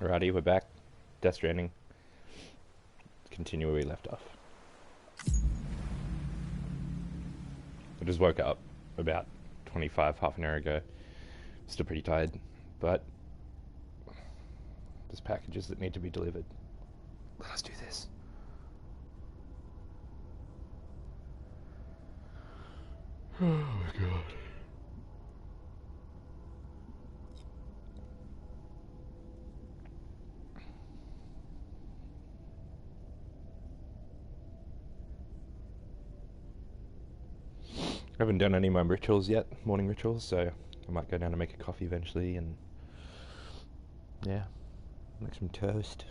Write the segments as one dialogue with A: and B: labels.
A: Alrighty, we're back. Death Stranding. Continue where we left off. I just woke up about half an hour ago. Still pretty tired, but there's packages that need to be delivered. Let us do this. Oh my god. I haven't done any of my rituals yet, morning rituals, so I might go down and make a coffee eventually and yeah, make some toast.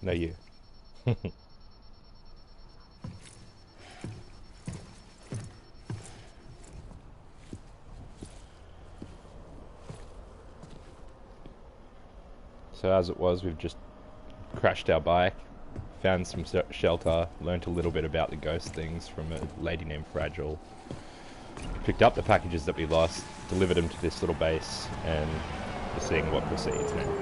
A: No, you. So as it was, we've just crashed our bike, found some shelter, learnt a little bit about the ghost things from a lady named Fragile, picked up the packages that we lost, delivered them to this little base, and we're seeing what proceeds now.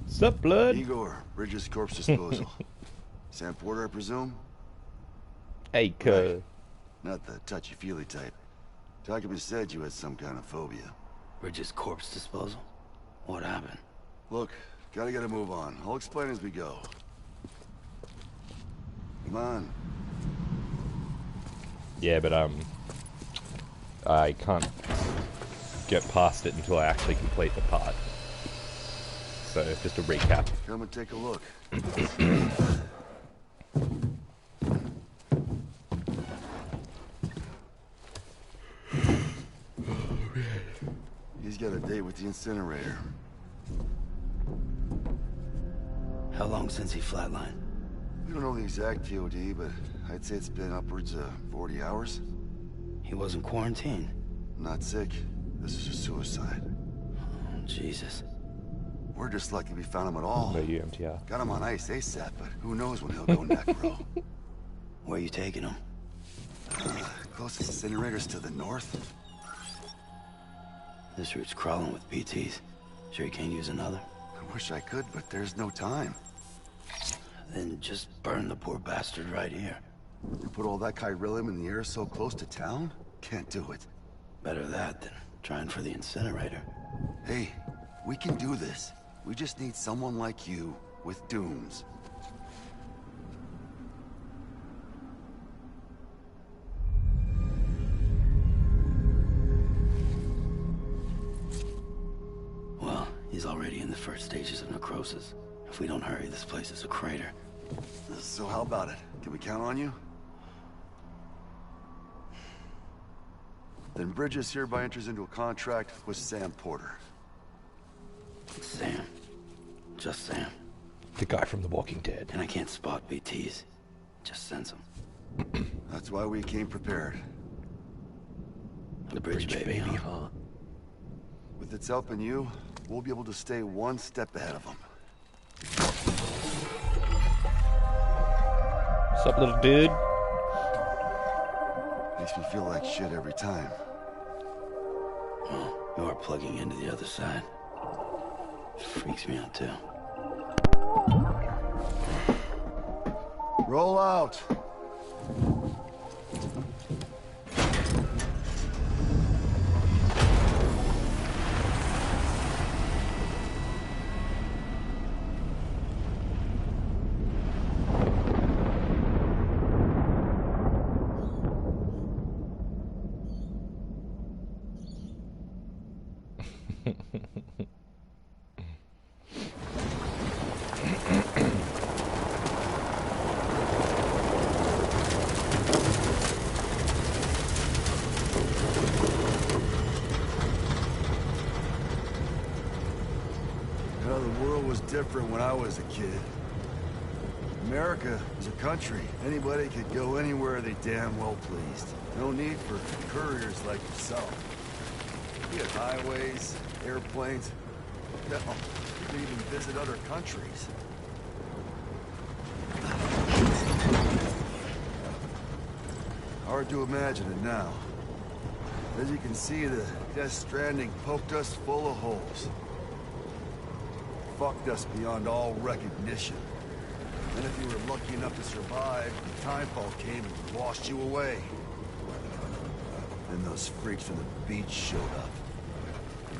A: Sup, blood?
B: Igor, Bridges Corpse Disposal. Sam Porter, I presume?
A: Hey,
B: Right. Not the touchy-feely type. Documents said you had some kind of phobia.
C: Bridges Corpse Disposal? What happened?
B: Look, gotta get a move on. I'll explain as we go. Come on.
A: Yeah, but I can't get past it until I actually complete the part. So, just a recap.
B: Come and take a look. He's got a date with the incinerator.
C: How long since he flatlined?
B: We don't know the exact TOD, but I'd say it's been upwards of 40 hours.
C: He wasn't quarantined.
B: Not sick. This is a suicide.
C: Oh, Jesus.
B: We're just lucky we found him at all.
A: No, you, MTR.
B: Got him on ice ASAP, but who knows when he'll go necro.
C: Where are you taking him?
B: Closest incinerator's to the north.
C: This route's crawling with BTs. Sure you can't use another?
B: I wish I could, but there's no time.
C: Then just burn the poor bastard right here.
B: You put all that chiralium in the air so close to town? Can't do it.
C: Better that than trying for the incinerator.
B: Hey, we can do this. We just need someone like you with dooms.
C: Well, he's already in the first stages of necrosis. If we don't hurry, this place is a crater.
B: So how about it? Can we count on you? Then Bridges hereby enters into a contract with Sam Porter.
C: Sam. Just Sam.
A: The guy from The Walking Dead.
C: And I can't spot BTs. Just sense them.
B: That's why we came prepared.
C: The bridge baby, huh?
B: With its help and you, we'll be able to stay one step ahead of them.
A: What's up, little dude?
B: Makes me feel like shit every time.
C: Well, you are plugging into the other side. Freaks me out, too.
B: Roll out! You know, the world was different when I was a kid. America is a country. Anybody could go anywhere they damn well pleased. No need for couriers like yourself. We had highways, airplanes. Hell, you could even visit other countries. Hard to imagine it now. As you can see, the Death Stranding poked us full of holes. Fucked us beyond all recognition. And if you were lucky enough to survive, the timefall came and washed you away. Then those freaks from the beach showed up.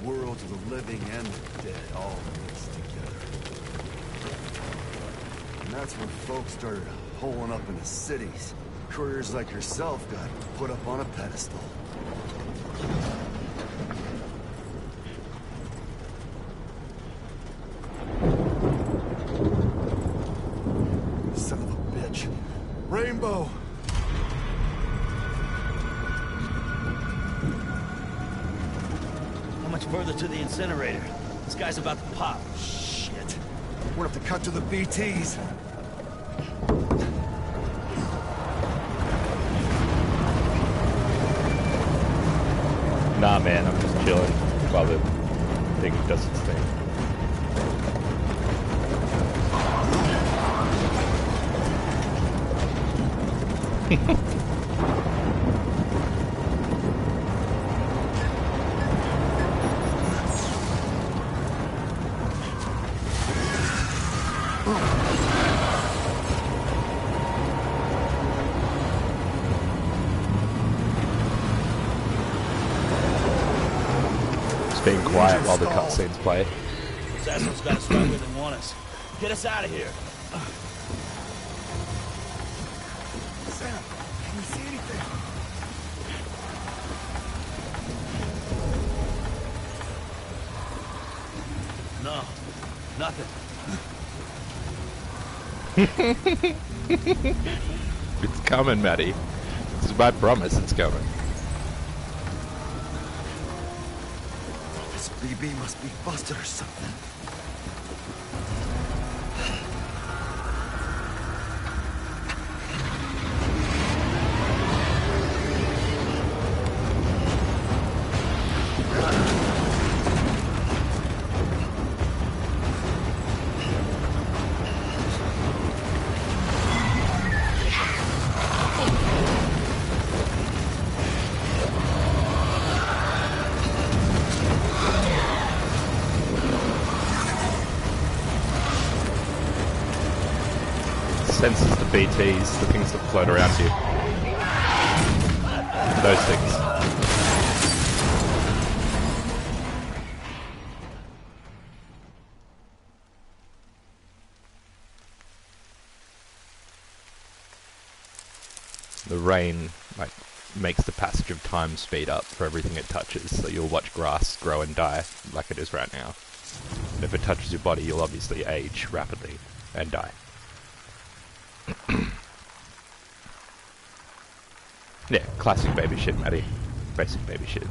B: Worlds of the living and the dead all mixed together. And that's when folks started holing up into cities. Couriers like yourself got put up on a pedestal. Son of a bitch. Rainbow!
C: How much further to the incinerator? This guy's about to pop.
B: Shit. We're gonna have to cut to the BTs.
A: Nah, man, I'm just chilling while the thing does its thing. Being quiet while the cutscenes play.
C: This asshole's got us stronger than want us. Get us out of here.
B: Sam, can you see anything?
C: No, nothing.
A: It's coming, Matty. This is my promise, it's coming.
B: This BB must be busted or something.
A: Senses the BTs, the things that float around you. Those things. The rain, like, makes the passage of time speed up for everything it touches, so you'll watch grass grow and die like it is right now. And if it touches your body, you'll obviously age rapidly and die. Yeah, classic baby shit, Matty. Basic baby shit.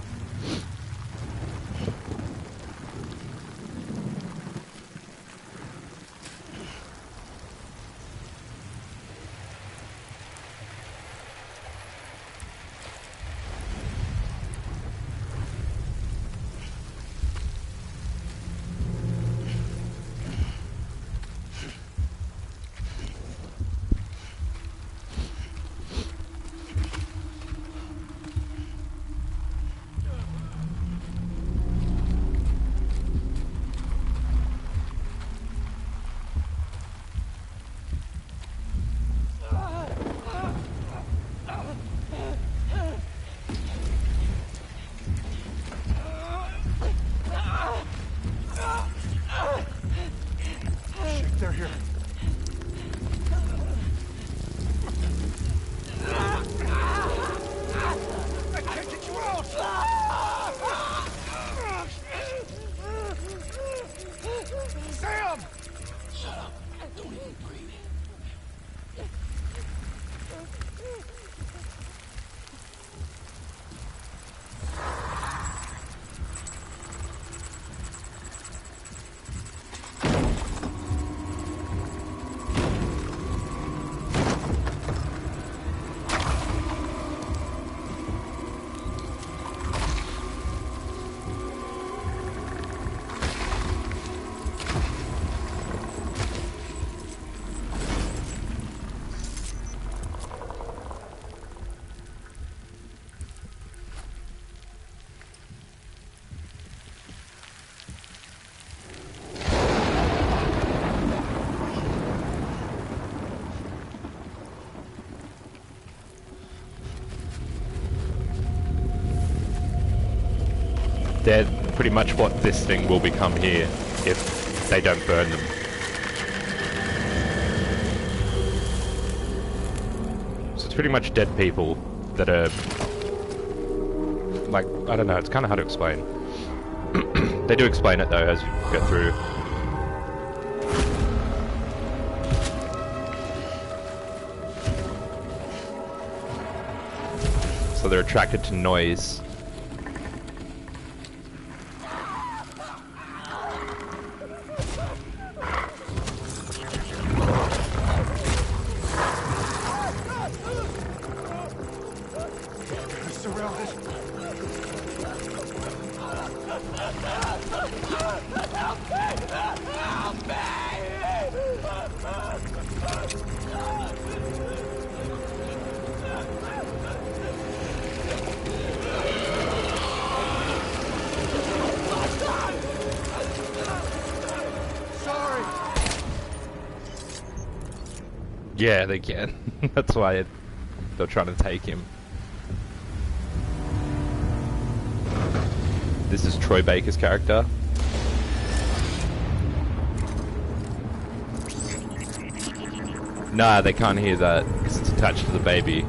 A: they're pretty much what this thing will become here if they don't burn them. So it's pretty much dead people that are, like, I don't know, it's kind of hard to explain. They do explain it though as you go through. So they're attracted to noise. Yeah, they can. That's why they're trying to take him. This is Troy Baker's character. Nah, they can't hear that because it's attached to the baby.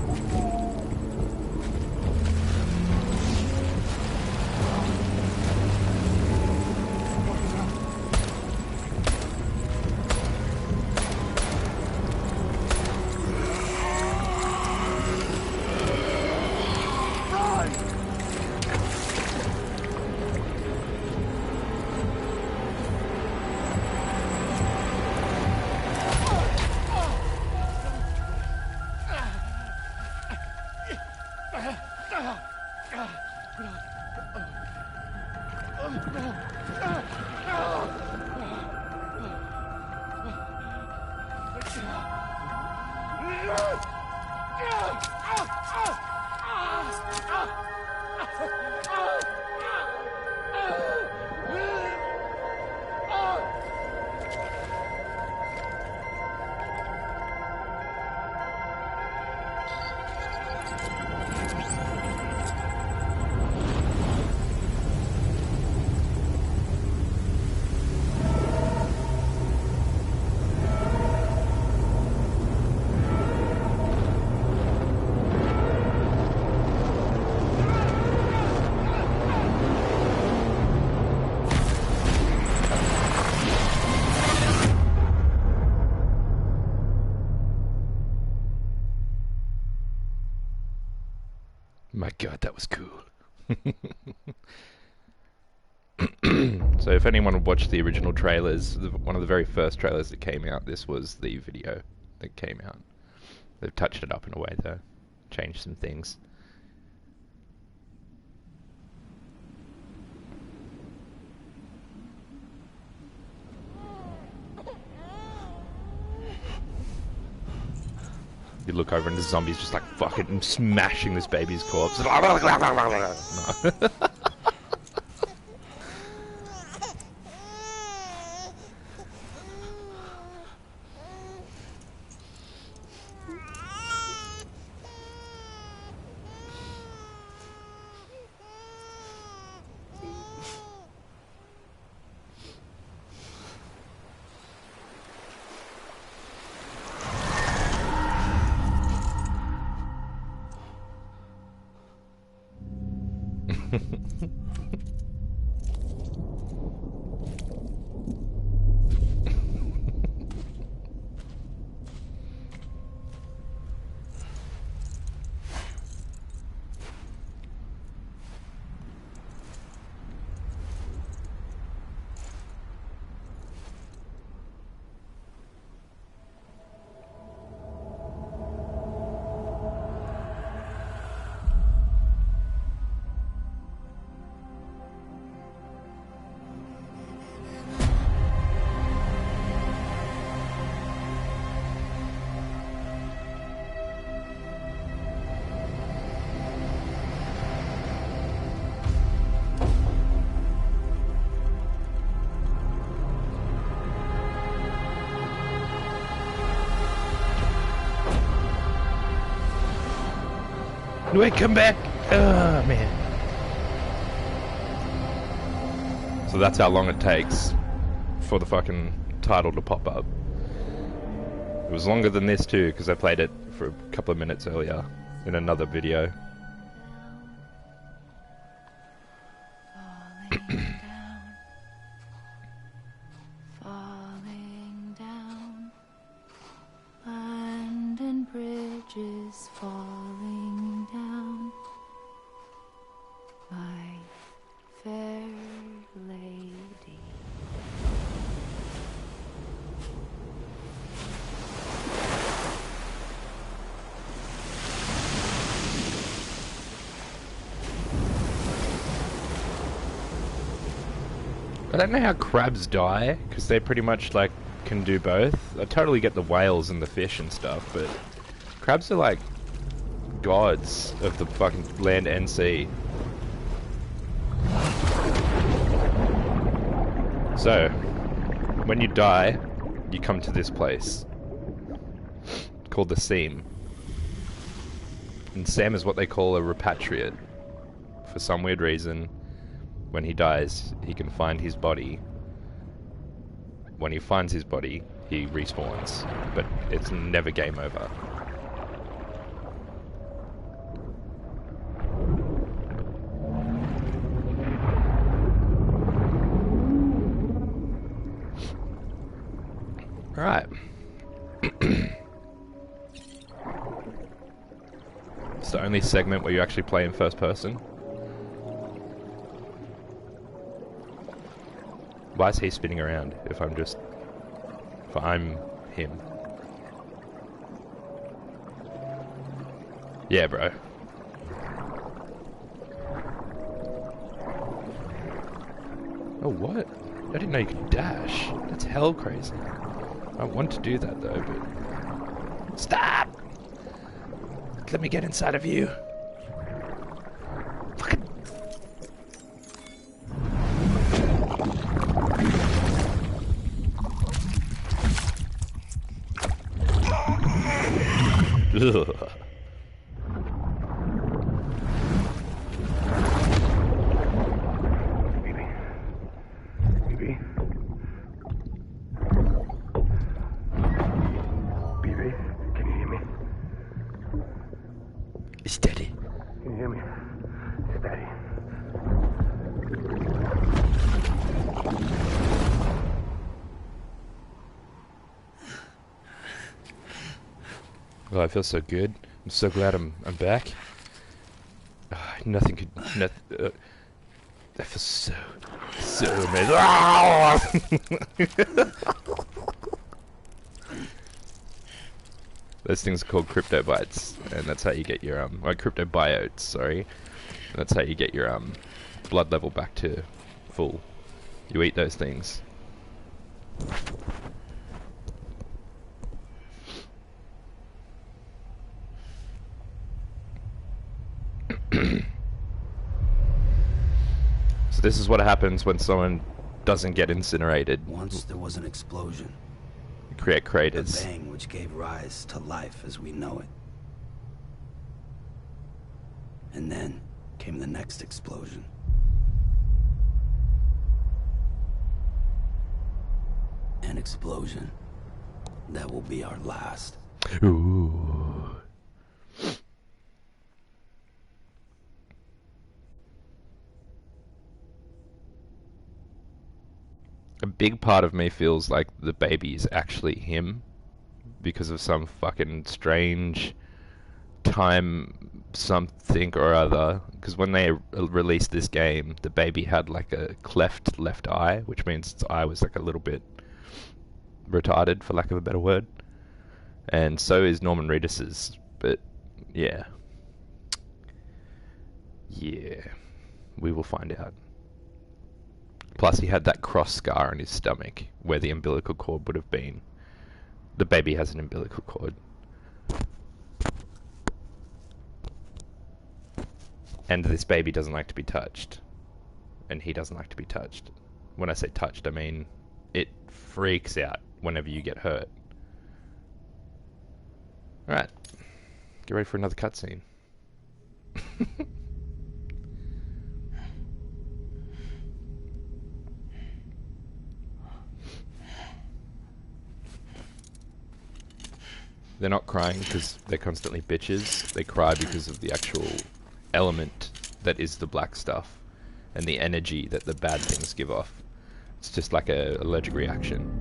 A: My god, that was cool. So if anyone watched the original trailers, one of the very first trailers that came out, this was the video that came out. They've touched it up in a way though, changed some things. You look over and the zombie's just like fucking smashing this baby's corpse. No. Wait, come back! Oh, man. So that's how long it takes for the fucking title to pop up. It was longer than this too, because I played it for a couple of minutes earlier in another video.
D: Falling down, London Bridge is falling down, my fair lady.
A: I don't know how crabs die, because they pretty much, like, can do both. I totally get the whales and the fish and stuff, but crabs are, like, gods of the fucking land and sea. So, when you die, you come to this place, called the Seam. And Sam is what they call a repatriate. For some weird reason, when he dies, he can find his body. When he finds his body, he respawns. But it's never game over. Alright. It's the only segment where you actually play in first person. Why is he spinning around if I'm him? Yeah, bro. Oh, what? I didn't know you could dash. That's hell crazy. I want to do that though, but... Stop! Let me get inside of you. Fucking... Ugh. Steady.
E: Can you hear me? Steady.
A: Oh, I feel so good. I'm so glad I'm back. Nothing could... that feels so amazing. Those things are called cryptobites, and that's how you get your cryptobiotes, sorry. That's how you get your blood level back to full. You eat those things. So this is what happens when someone doesn't get incinerated.
C: Once there was an explosion.
A: You create
C: A
A: craters.
C: bang which gave rise to life as we know it. And then came the next explosion. An explosion that will be our last.
A: Ooh. A big part of me feels like the baby is actually him because of some fucking strange time something or other. Because when they released this game, the baby had like a cleft left eye, which means its eye was like a little bit retarded, for lack of a better word. And so is Norman Reedus's, but yeah. Yeah. We will find out. Plus he had that cross scar on his stomach where the umbilical cord would have been. The baby has an umbilical cord. And this baby doesn't like to be touched. And he doesn't like to be touched. When I say touched, I mean it freaks out whenever you get hurt. Alright. Get ready for another cutscene. They're not crying because they're constantly bitches. They cry because of the actual element that is the black stuff and the energy that the bad things give off. It's just like a allergic reaction.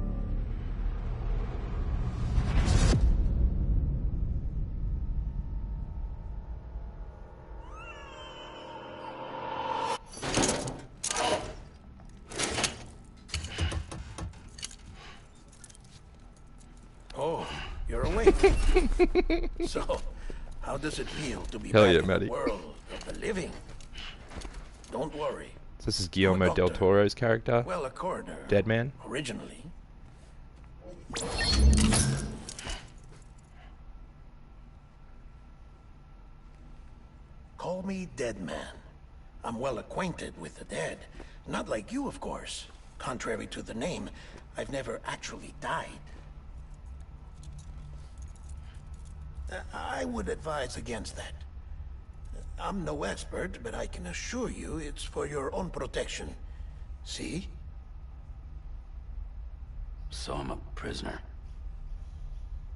F: Oh, you're awake. So, how does it feel to be
A: Hell
F: back
A: yeah,
F: in
A: Matty.
F: the world of the living? Don't worry.
A: So this is Guillermo del
F: doctor.
A: Toro's character,
F: Well, a coroner.
A: Dead Man.
F: Originally. Call me Dead Man. I'm well acquainted with the dead. Not like you, of course. Contrary to the name, I've never actually died. I would advise against that. I'm no expert, but I can assure you it's for your own protection. See?
C: So I'm a prisoner.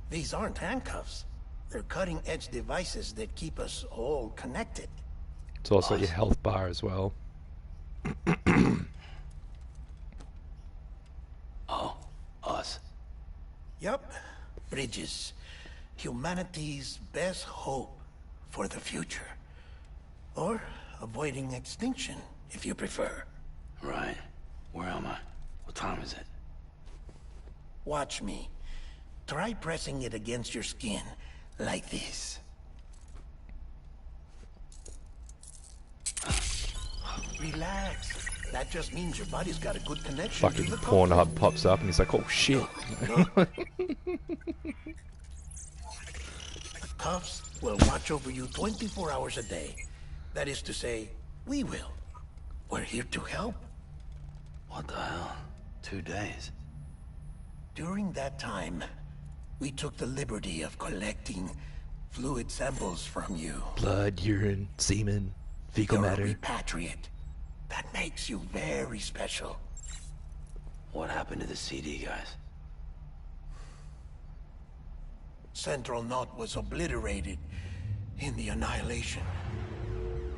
F: These aren't handcuffs. They're cutting-edge devices that keep us all connected.
A: It's also your health bar as well.
C: Oh, us.
F: Yup. Bridges. Humanity's best hope for the future. Or avoiding extinction, if you prefer.
C: Right. Where am I? What time is it?
F: Watch me. Try pressing it against your skin, like this. Relax. That just means your body's got a good connection
A: Fucking
F: to the
A: Pornhub pops up and he's like, oh shit.
F: Cuffs will watch over you 24 hours a day. That is to say, we will. We're here to help.
C: What the hell? 2 days.
F: During that time, we took the liberty of collecting fluid samples from you.
A: Blood, urine, semen, fecal
F: You're a
A: matter.
F: repatriate. That makes you very special.
C: What happened to the CD guys?
F: Central Knot was obliterated in the annihilation.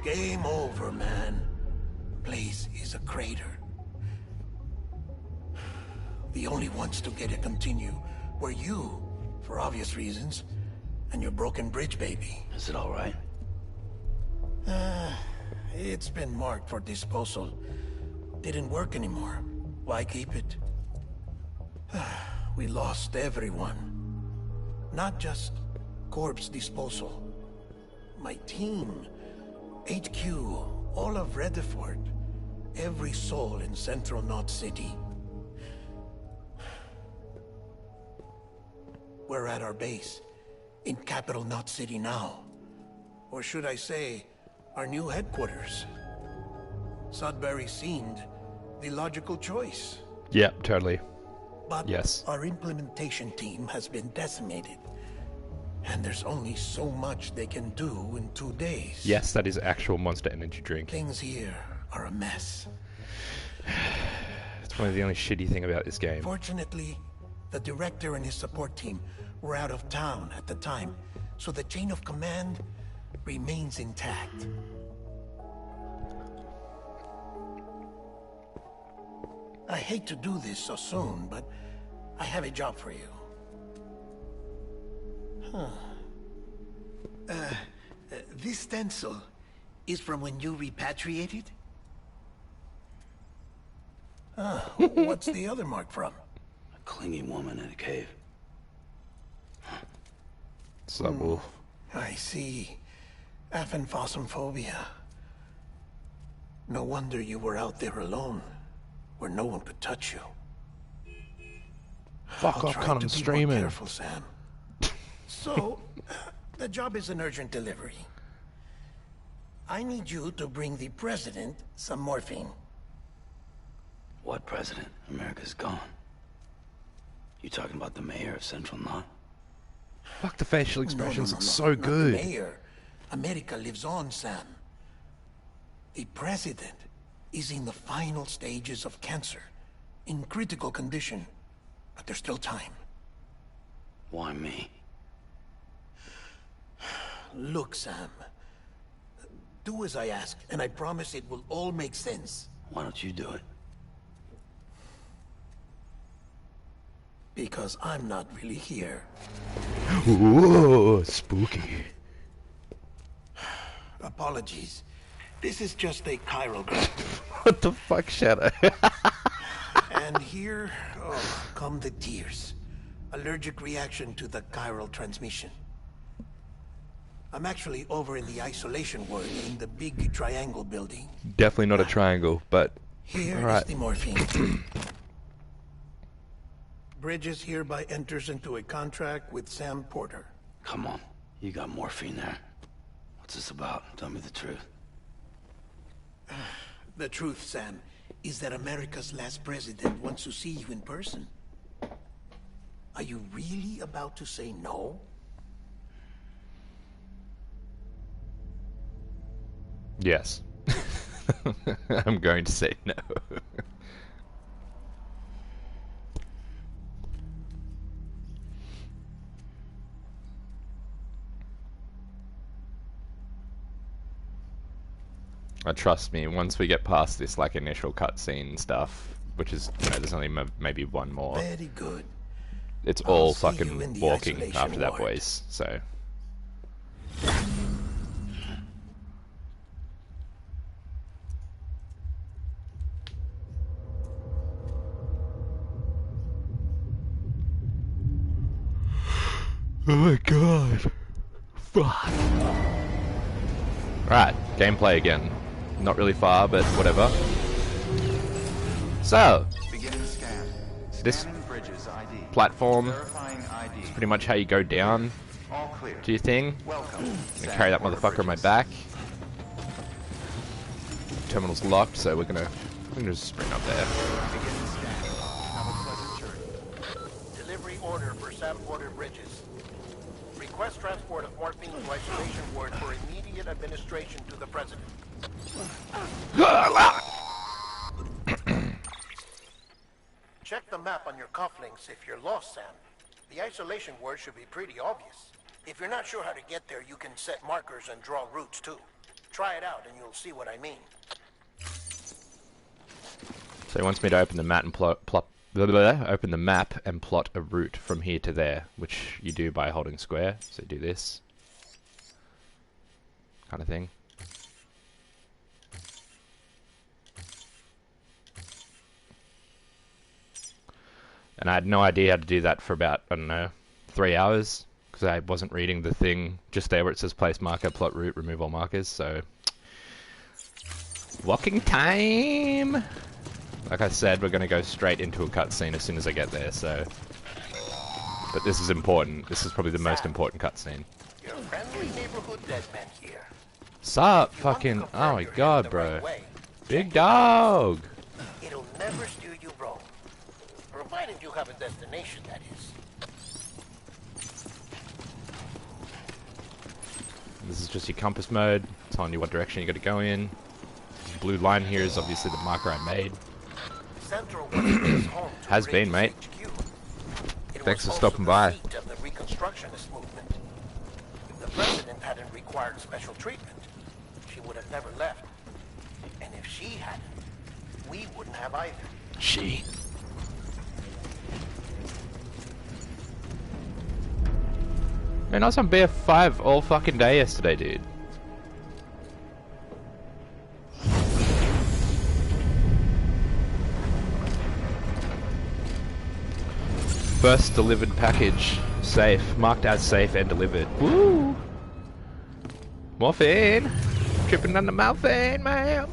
F: Game over, man. Place is a crater. The only ones to get it continue were you, for obvious reasons, and your broken bridge baby.
C: Is it all right?
F: It's been marked for disposal. Didn't work anymore. Why keep it? We lost everyone. Not just corpse disposal. My team, HQ, all of Redefort, every soul in Central Knot City. We're at our base, in Capital Knot City now. Or should I say, our new headquarters. Sudbury seemed the logical choice.
A: Yeah, totally.
F: But
A: Yes.
F: our implementation team has been decimated. And there's only so much they can do in 2 days.
A: Yes, that is actual Monster Energy drink.
F: Things here are a mess.
A: It's probably the only shitty thing about this game.
F: Fortunately, the director and his support team were out of town at the time, so the chain of command remains intact. I hate to do this so soon, but I have a job for you. This stencil is from when you repatriated? What's the other mark from?
C: A clinging woman in a cave.
A: Subwoof.
F: I see. Aphenphosmphobia. No wonder you were out there alone, where no one could touch you.
A: Fuck
F: I'll
A: off,
F: try
A: cunt, I'm
F: to be more
A: streaming.
F: careful, Sam. So, the job is an urgent delivery. I need you to bring the president some morphine.
C: What president? America's gone. You talking about the mayor of Central Knot?
A: Fuck, the facial expressions
F: No,
A: look so
F: not the
A: good.
F: mayor. America lives on, Sam. The president is in the final stages of cancer, in critical condition, but there's still time.
C: Why me?
F: Look, Sam. Do as I ask, and I promise it will all make sense.
C: Why don't you do it?
F: Because I'm not really here.
A: Whoa, spooky.
F: Apologies. This is just a chiral graph.
A: What the fuck, Shadow?
F: And here, come the tears. Allergic reaction to the chiral transmission. I'm actually over in the isolation ward in the big triangle building.
A: Definitely not a triangle, but...
F: Here
A: Right.
F: is the morphine. Bridges hereby enters into a contract with Sam Porter.
C: Come on. You got morphine there. What's this about? Tell me the truth.
F: The truth, Sam, is that America's last president wants to see you in person. Are you really about to say no?
A: Yes. I'm going to say no. Trust me, once we get past this like initial cutscene stuff, which is, you know, there's only maybe one more.
F: Very good.
A: It's
F: I'll
A: all
F: see you in
A: fucking
F: the
A: walking
F: isolation
A: after that,
F: ward.
A: boys. So. Oh my god. Fuck. Right, gameplay again. Not really far, but whatever. So,
G: Beginning scan.
A: this
G: Scanning bridges ID.
A: platform
G: Verifying ID.
A: is pretty much how you go down
G: All clear.
A: to your thing.
G: Welcome.
A: I'm gonna carry that motherfucker on my back. Terminal's locked, so we're gonna just sprint up there.
G: Beginning scan. Have a pleasant journey.
F: Delivery order for Sam Porter Bridges. Request transport of morphine to isolation ward for immediate administration to the president. Check the map on your cufflinks if you're lost, Sam. The isolation word should be pretty obvious. If you're not sure how to get there, you can set markers and draw routes too. Try it out and you'll see what I mean.
A: So he wants me to open the map and open the map and plot a route from here to there, which you do by holding square. So do this kind of thing. And I had no idea how to do that for about, I don't know, 3 hours, because I wasn't reading the thing just there where it says place marker, plot route, remove all markers, so... Walking time! Like I said, we're going to go straight into a cutscene as soon as I get there, so... But this is important. This is probably the most important cutscene.
F: Your friendly neighborhood deadman here.
A: Sup,
F: You want to
A: fucking...
F: confirm
A: Oh my
F: you're
A: god,
F: headed the
A: bro.
F: right way.
A: Big dog!
F: It'll never steer you wrong. Provided you have a destination, that is.
A: This is just your compass mode, telling you what direction you got to go in. The blue line here is obviously the marker I made.
F: Central is home to
A: Has been,
F: Bridges
A: mate.
F: HQ. It
A: Thanks
F: was
A: for stopping
F: also
A: by.
F: the seat of the Reconstructionist movement. If the president hadn't required special treatment, she would have never left. And if she hadn't, we wouldn't have either.
A: She. Man, I was on BF5 all fucking day yesterday, dude. First delivered package. Safe. Marked as safe and delivered. Woo! Morphine! Tripping on the morphine, man!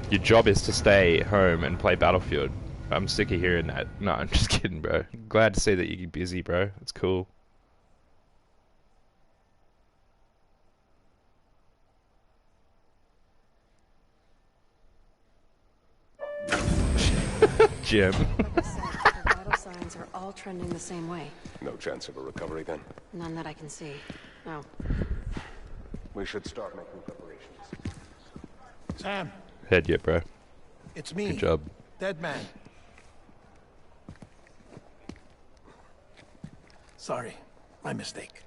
A: Your job is to stay home and play Battlefield. I'm sick of hearing that. No, I'm just kidding, bro. Glad to see that you're busy, bro. It's cool. Jim.
H: Like I said, the vital signs are all trending the same way.
E: No chance of a recovery then?
H: None that I can see. No.
E: We should start making preparations.
F: Sam,
A: Head yet, bro.
F: It's me.
A: Good job.
F: Dead man. Sorry, my mistake.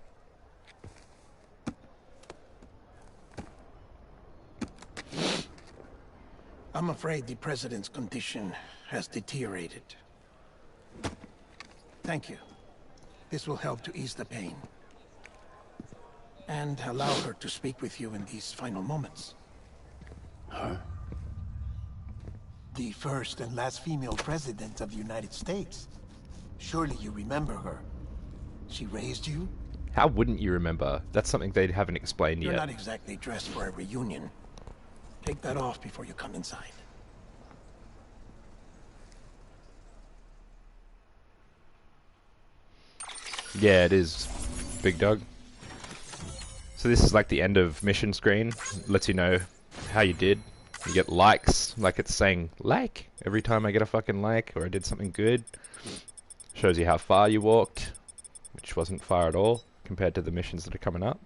F: I'm afraid the president's condition has deteriorated. Thank you. This will help to ease the pain. And allow her to speak with you in these final moments.
C: Her?
F: The first and last female president of the United States. Surely you remember her. She raised you?
A: How wouldn't you remember? That's something they haven't explained
F: You're
A: yet.
F: not exactly dressed for a reunion. Take that off before you come inside.
A: Yeah, it is, big dog. So this is like the end of mission screen. Lets you know how you did. You get likes, like it's saying like every time I get a fucking like or I did something good. Shows you how far you walked, which wasn't far at all compared to the missions that are coming up.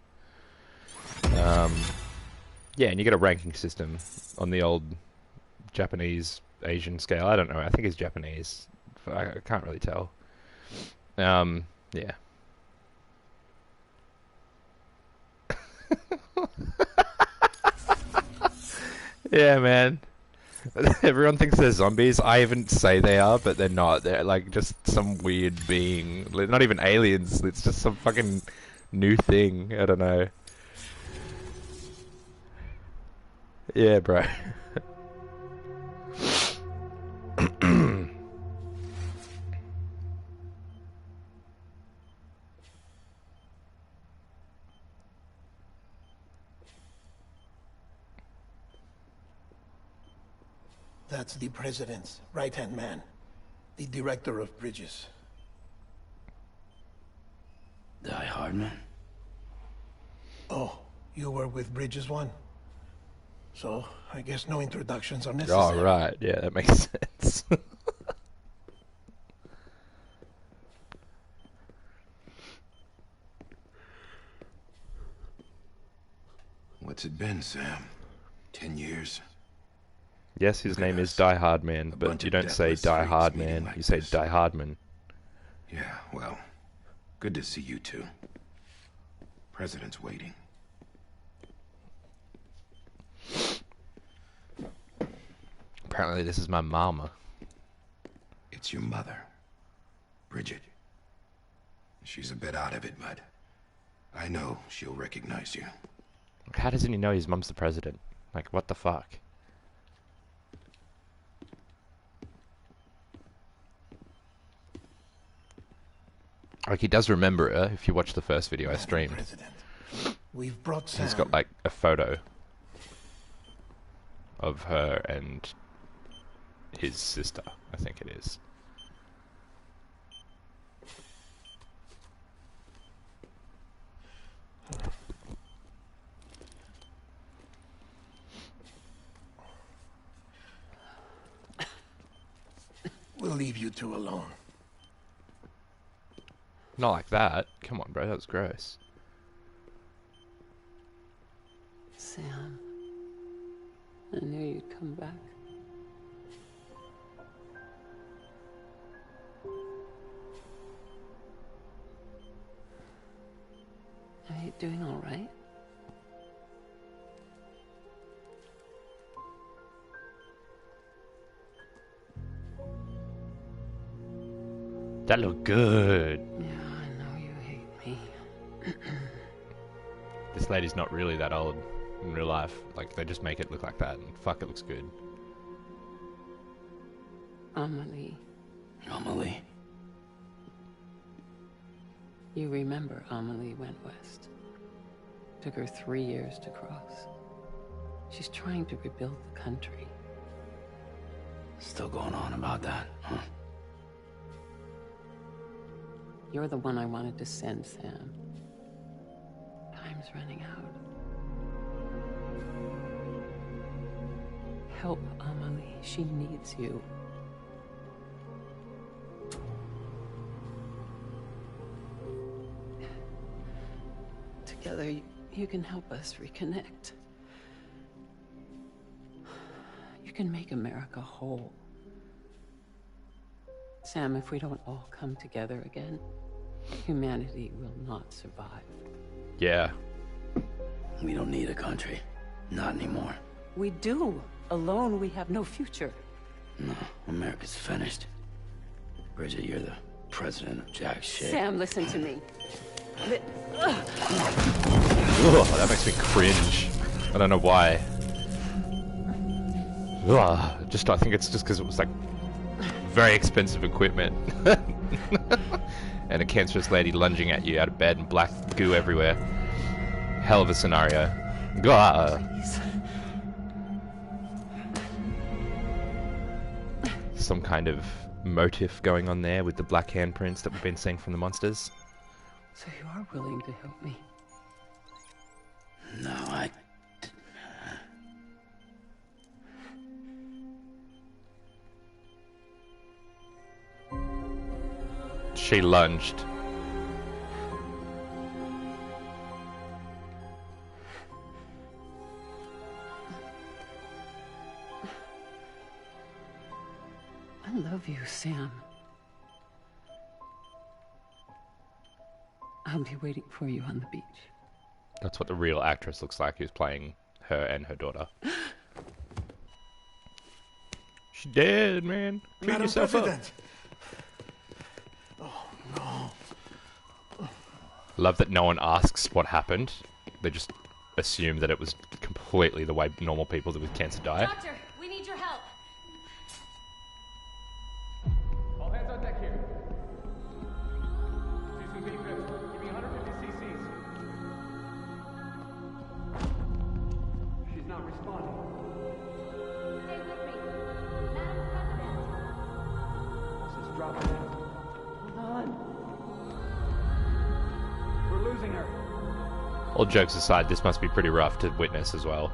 A: Yeah, and you get a ranking system on the old Japanese Asian scale. I don't know. I think it's Japanese. I can't really tell. Yeah. Yeah, man. Everyone thinks they're zombies. I even say they are, but they're not. They're like just some weird being. Not even aliens. It's just some fucking new thing. I don't know. Yeah, bro.
F: That's the president's right-hand man. The director of bridges.
C: Die Hardman?
F: Oh, you were with Bridges 1? So, I guess no introductions are necessary.
A: Oh, right. Yeah, that makes sense.
I: What's it been, Sam? 10 years?
A: Yes, his name is Die Hard Man, but
I: bunch
A: you
I: of
A: don't say
I: deathless
A: Die
I: freaks
A: Hard
I: meeting
A: Man.
I: like
A: You say
I: this.
A: Die Hardman.
I: Yeah, well, good to see you two. President's waiting.
A: Apparently, this is my mama.
I: It's your mother, Bridget. She's a bit out of it, but I know she'll recognize you.
A: How doesn't he know his mum's the president? Like, what the fuck? Like, he does remember her if you watch the first video I streamed.
F: President. We've brought Sam.
A: He's got, like, a photo of her and his sister, I think it is.
F: We'll leave you two alone.
A: Not like that. Come on, bro, that was gross.
J: Sam, I knew you'd come back. Are you doing all right?
A: That looked good.
J: Yeah, I know you hate me.
A: This lady's not really that old in real life. Like, they just make it look like that, and fuck, it looks good.
J: Amelie.
C: Amelie?
J: You remember Amelie went west. Took her 3 years to cross. She's trying to rebuild the country.
C: Still going on about that, huh?
J: You're the one I wanted to send, Sam. Time's running out. Help Amelie. She needs you. Together, you can help us reconnect. You can make America whole. Sam, if we don't all come together again, humanity will not survive.
A: Yeah.
C: We don't need a country. Not anymore.
J: We do. Alone, we have no future.
C: No, America's finished. Bridget, you're the president of jack shit.
J: Sam, listen to me.
A: Ugh, that makes me cringe. I don't know why. Ugh, I think it's just because it was like very expensive equipment. And a cancerous lady lunging at you out of bed and black goo everywhere. Hell of a scenario. Ugh. Some kind of motif going on there with the black handprints that we've been seeing from the monsters.
J: So you are willing to help me?
C: No,
A: She lunged.
J: I love you, Sam. I'll be waiting for you on the beach.
A: That's what the real actress looks like who's playing her and her daughter. She's dead, man. Clean
F: Madam
A: yourself
F: President.
A: up.
F: Oh, no.
A: Love that no one asks what happened. They just assume that it was completely the way normal people with cancer die.
D: Doctor, we need your help.
K: All hands on deck here. Houston Beat Drift, give me 150 cc's. She's not responding.
D: Stay with me. Madam President.
K: This is dropping out.
J: Hold on.
K: We're losing her.
A: All jokes aside, this must be pretty rough to witness as well.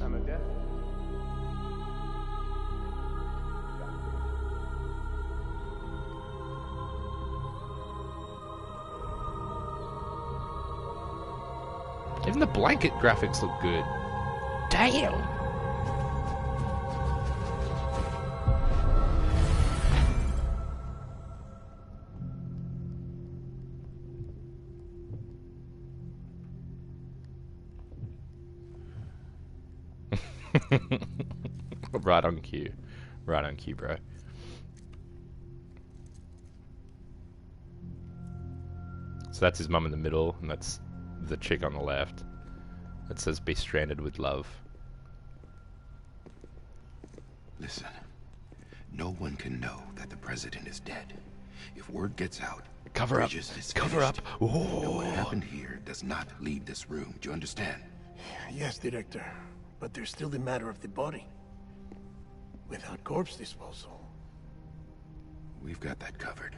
K: I'm a death.
A: Even the blanket graphics look good. Damn! Right on cue. Right on cue, bro. So that's his mum in the middle, and that's the chick on the left. It says, "Be stranded with love."
I: Listen, no one can know that the president is dead. If word gets out,
A: Cover up.
I: Bridges is
A: Cover up.
I: finished. And what happened here does not leave this room. Do you understand?
F: Yes, Director. But there's still the matter of the body. Without corpse disposal.
I: We've got that covered.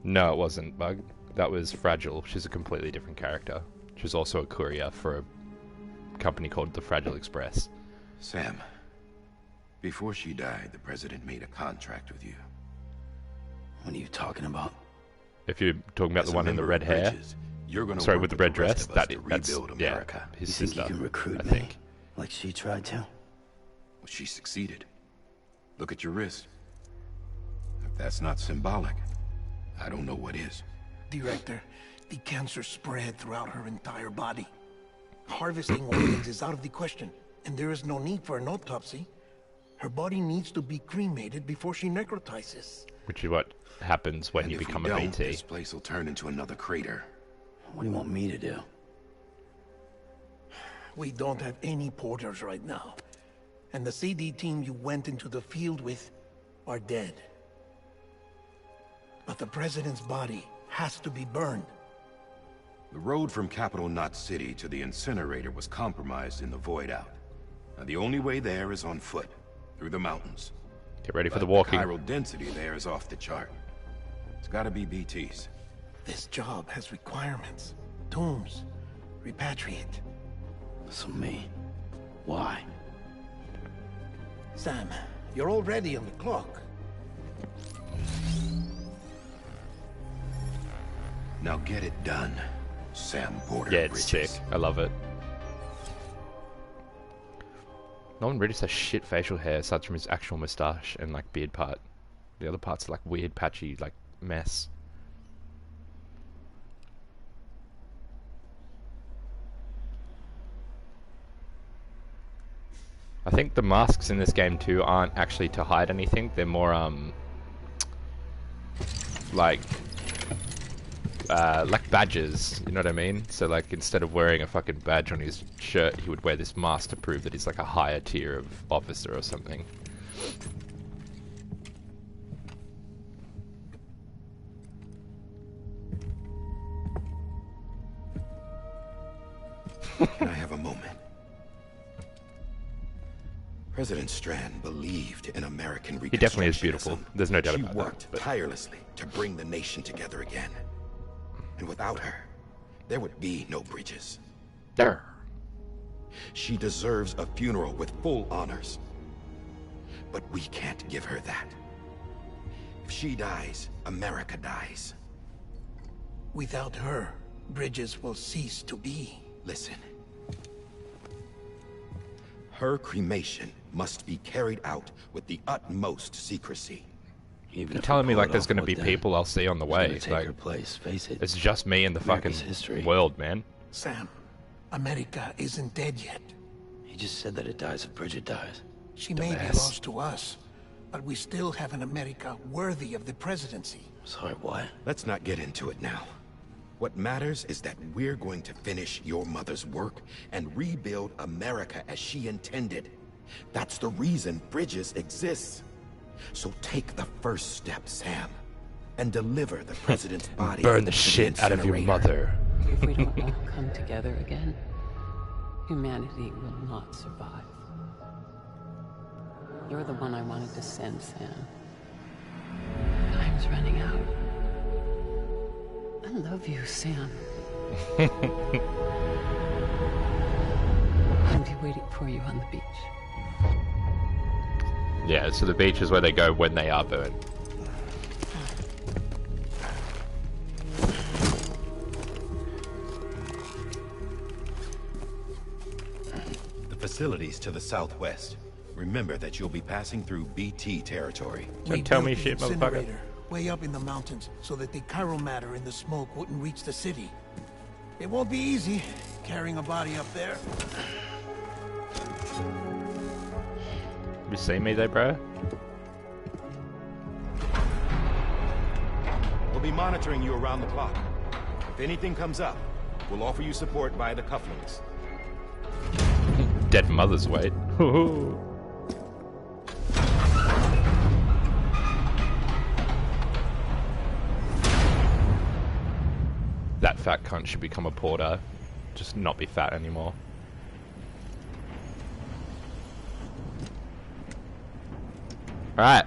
A: No, it wasn't, Bug. That was Fragile. She's a completely different character. She's also a courier for a company called the Fragile Express.
I: Sam, before she died, the president made a contract with you.
C: What are you talking about?
A: If you're talking about
I: As
A: the
I: a
A: one in the
I: member
A: red
I: of
A: hair,
I: Bridges, you're gonna
A: sorry,
I: work
A: with the red dress,
I: rest of us to
A: that's
I: rebuild America.
A: his
C: You think
A: sister.
C: you can recruit
A: I
C: me?
A: think.
C: Like she tried to?
I: Well, she succeeded. Look at your wrist. If that's not symbolic, I don't know what is.
F: Director, the cancer spread throughout her entire body. Harvesting organs is out of the question, and there is no need for an autopsy. Her body needs to be cremated before she necrotizes.
A: Which is what happens when
I: And
A: you
I: if
A: become
I: we
A: a
I: don't,
A: BT.
I: this place will turn into another crater.
C: What do you want me to do?
F: We don't have any porters right now. And the CD team you went into the field with are dead. But the president's body has to be burned.
I: The road from Capital Knot City to the incinerator was compromised in the void out. Now the only way there is on foot, through the mountains.
A: Get ready for the
I: But
A: walking.
I: The chiral density there is off the chart. It's gotta be BTs.
F: This job has requirements. Tombs. Repatriate.
C: So me? Why?
F: Sam, you're already on the clock.
I: Now get it done, Sam Porter.
A: Yeah, it's sick. I love it. Norman Reedus has shit facial hair aside from his actual moustache and like beard part. The other parts are like weird, patchy, like mess. I think the masks in this game too aren't actually to hide anything. They're more like badges, you know what I mean? So like instead of wearing a fucking badge on his shirt, he would wear this mask to prove that he's like a higher tier of officer or something.
I: Can I have a moment? President Strand believed in American Reconstructionism.
A: He definitely is beautiful. There's no doubt
I: She
A: about
I: worked
A: that.
I: tirelessly to bring the nation together again. And without her, there would be no bridges.
A: There.
I: She deserves a funeral with full honors. But we can't give her that. If she dies, America dies.
F: Without her, bridges will cease to be.
I: Listen. Her cremation must be carried out with the utmost secrecy.
C: Even
A: You're
C: if
A: telling
C: we
A: me
C: pull
A: like
C: it
A: there's
C: off,
A: gonna
C: what
A: be
C: then?
A: people I'll see on the
C: Who's gonna
A: way.
C: take
A: Like
C: her place? Face it.
A: it's just me and the
C: America's
A: fucking
C: history.
A: world, man.
F: Sam, America isn't dead yet.
C: He just said that it dies if Bridget dies.
F: She may be
A: Dumbass.
F: lost to us, but we still have an America worthy of the presidency.
C: Sorry, what?
I: Let's not get into it now. What matters is that we're going to finish your mother's work and rebuild America as she intended. That's the reason Bridges exists. So take the first step, Sam, and deliver the president's body.
A: Burn the
I: to
A: shit out of your
I: incinerator.
A: mother.
J: If we don't all come together again, humanity will not survive. You're the one I wanted to send, Sam. Time's running out. I love you, Sam. I'll be waiting for you on the beach.
A: Yeah, so the beach is where they go when they are burned.
I: The facilities to the southwest. Remember that you'll be passing through BT territory.
A: Don't tell me
F: built the
A: shit, motherfucker.
F: incinerator way up in the mountains so that the chiral matter in the smoke wouldn't reach the city. It won't be easy carrying a body up there.
A: You see me there, bro?
L: We'll be monitoring you around the clock. If anything comes up, we'll offer you support via the cufflinks.
A: Dead mother's weight. That fat cunt should become a porter. Just not be fat anymore. Alright,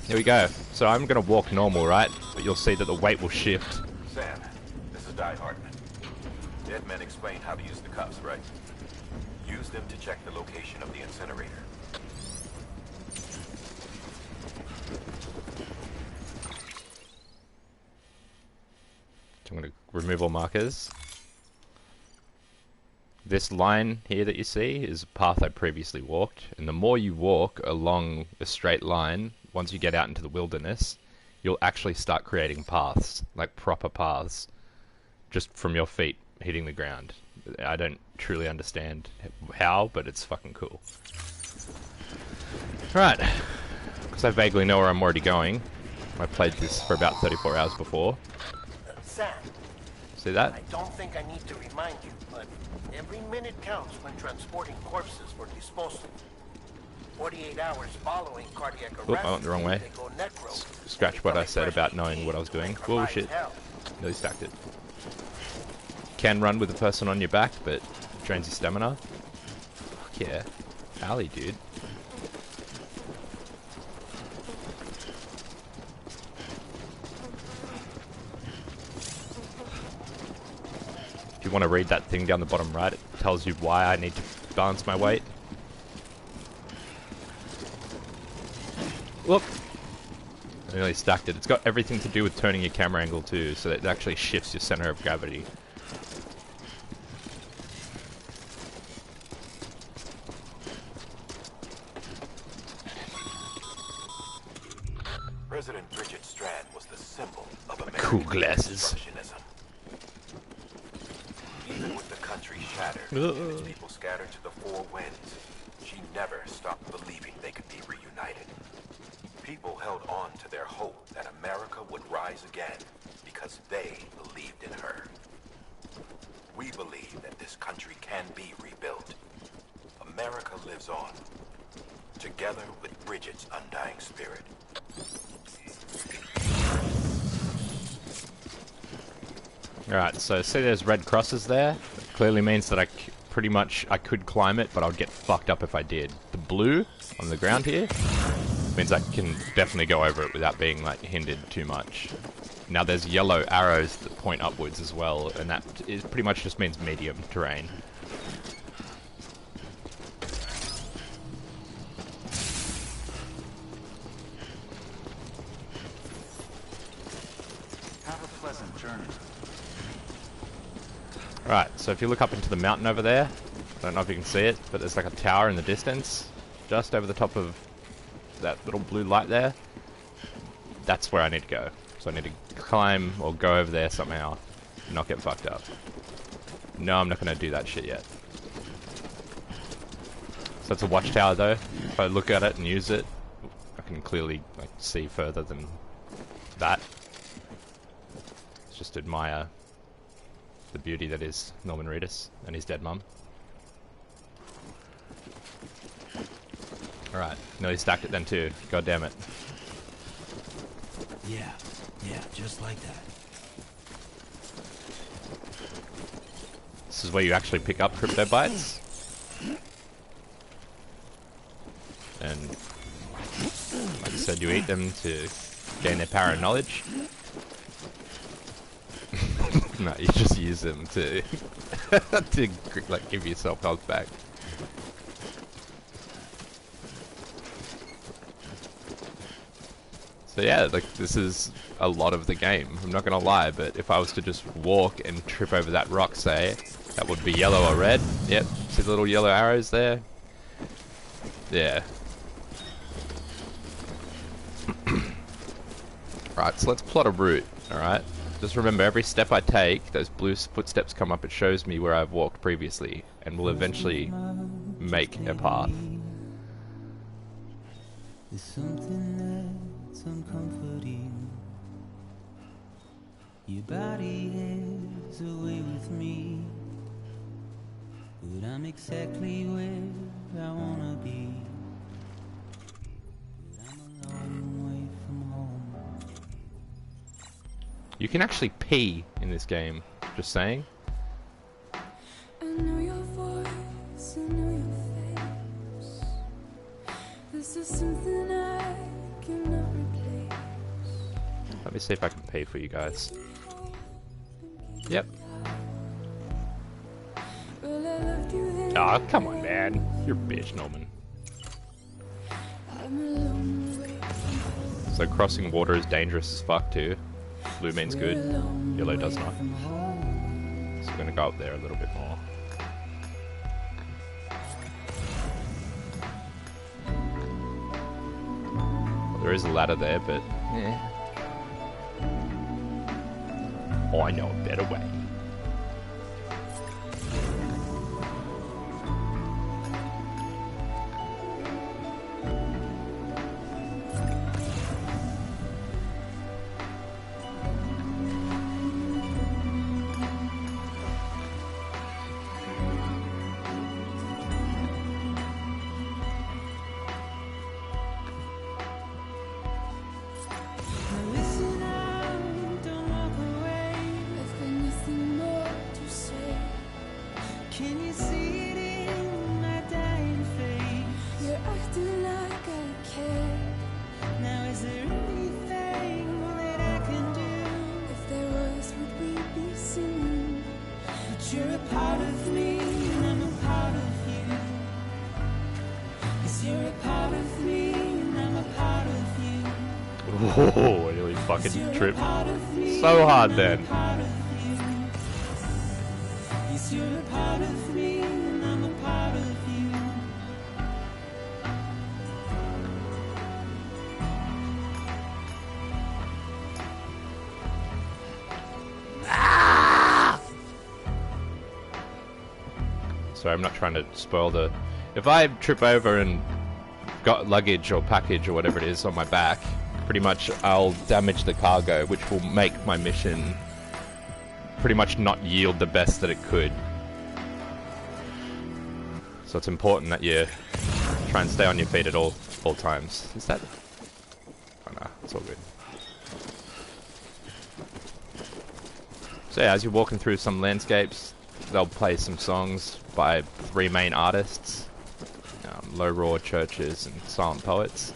A: here we go. So I'm gonna walk normal, right? But you'll see that the weight will shift.
E: Sam, this is Die Hartman. Dead men explained how to use the cuffs, right? Use them to check the location of the incinerator.
A: So I'm gonna remove all markers. This line here that you see is a path I previously walked, and the more you walk along a straight line, once you get out into the wilderness, you'll actually start creating paths, like proper paths, just from your feet hitting the ground. I don't truly understand how, but it's fucking cool. Right, because I vaguely know where I'm already going. I played this for about 34 hours before.
F: Sam,
A: See that?
F: I don't think I need to remind you, but every minute counts when transporting corpses for disposal. 48 hours following cardiac arrest,
A: Oop, I went the wrong way.
F: they go necro.
A: Scratch what I said about knowing what I was doing. Whoa, shit. Nearly stacked it. Can run with a person on your back, but drains your stamina. Fuck yeah. Alley, dude. If you want to read that thing down the bottom right, it tells you why I need to balance my weight. Whoop. I nearly stacked it. It's got everything to do with turning your camera angle too, so that it actually shifts your center of gravity.
E: President Bridget Strand was the symbol of American
A: Cool glasses.
E: constructionism. Even with the country shattered and its people scattered to the four winds, she never stopped believing they could be reunited. People held on to their hope that America would rise again because they believed in her. We believe that this country can be rebuilt. America lives on, together with Bridget's undying spirit.
A: Alright, so see there's red crosses there? It clearly means that I could climb it, but I would get fucked up if I did. The blue on the ground here means I can definitely go over it without being like hindered too much. Now there's yellow arrows that point upwards as well, and that pretty much just means medium terrain.
G: Have a pleasant journey.
A: Right, so if you look up into the mountain over there, I don't know if you can see it, but there's like a tower in the distance, just over the top of that little blue light there. That's where I need to go. So I need to climb or go over there somehow and not get fucked up. No, I'm not going to do that shit yet. So it's a watchtower though. If I look at it and use it, I can clearly like see further than that. Just admire the beauty that is Norman Reedus and his dead mum. Alright, nearly stacked it then too. God damn it.
C: Yeah, just like that.
A: This is where you actually pick up crypto bytes. And like I said, you eat them to gain their power and knowledge. No, you just use them to to like give yourself health back. So yeah, like this is a lot of the game. I'm not gonna lie, but if I was to just walk and trip over that rock, say, that would be yellow or red. Yep, see the little yellow arrows there? Yeah. Right, so let's plot a route, alright? Just remember, every step I take, those blue footsteps come up, it shows me where I've walked previously, and will eventually make a path.
M: There's something that's uncomforting. Your body is away with me, but I'm exactly where I wanna be. But I'm a long way from home.
A: You can actually pee in this game, just saying.
N: I know your voice, I know your face. This is something I cannot replace.
A: Let me see if I can pee for you guys. Yep. Oh, come on, man. You're a bitch, Norman. So crossing water is dangerous as fuck too. Blue means good, yellow does not. So we're gonna go up there a little bit more. Well, there is a ladder there, but yeah. Oh, I know a better way. Oh, I nearly fucking tripped so hard then.
M: You're a part of me, and I'm a part of you.
A: Sorry, I'm not trying to spoil the... If I trip over and got luggage or package or whatever it is on my back, pretty much I'll damage the cargo, which will make my mission pretty much not yield the best that it could. So it's important that you try and stay on your feet at all times. Is that... Oh no, it's all good. So yeah, as you're walking through some landscapes, they'll play some songs by 3 main artists. Low Raw, Churches, and Silent Poets.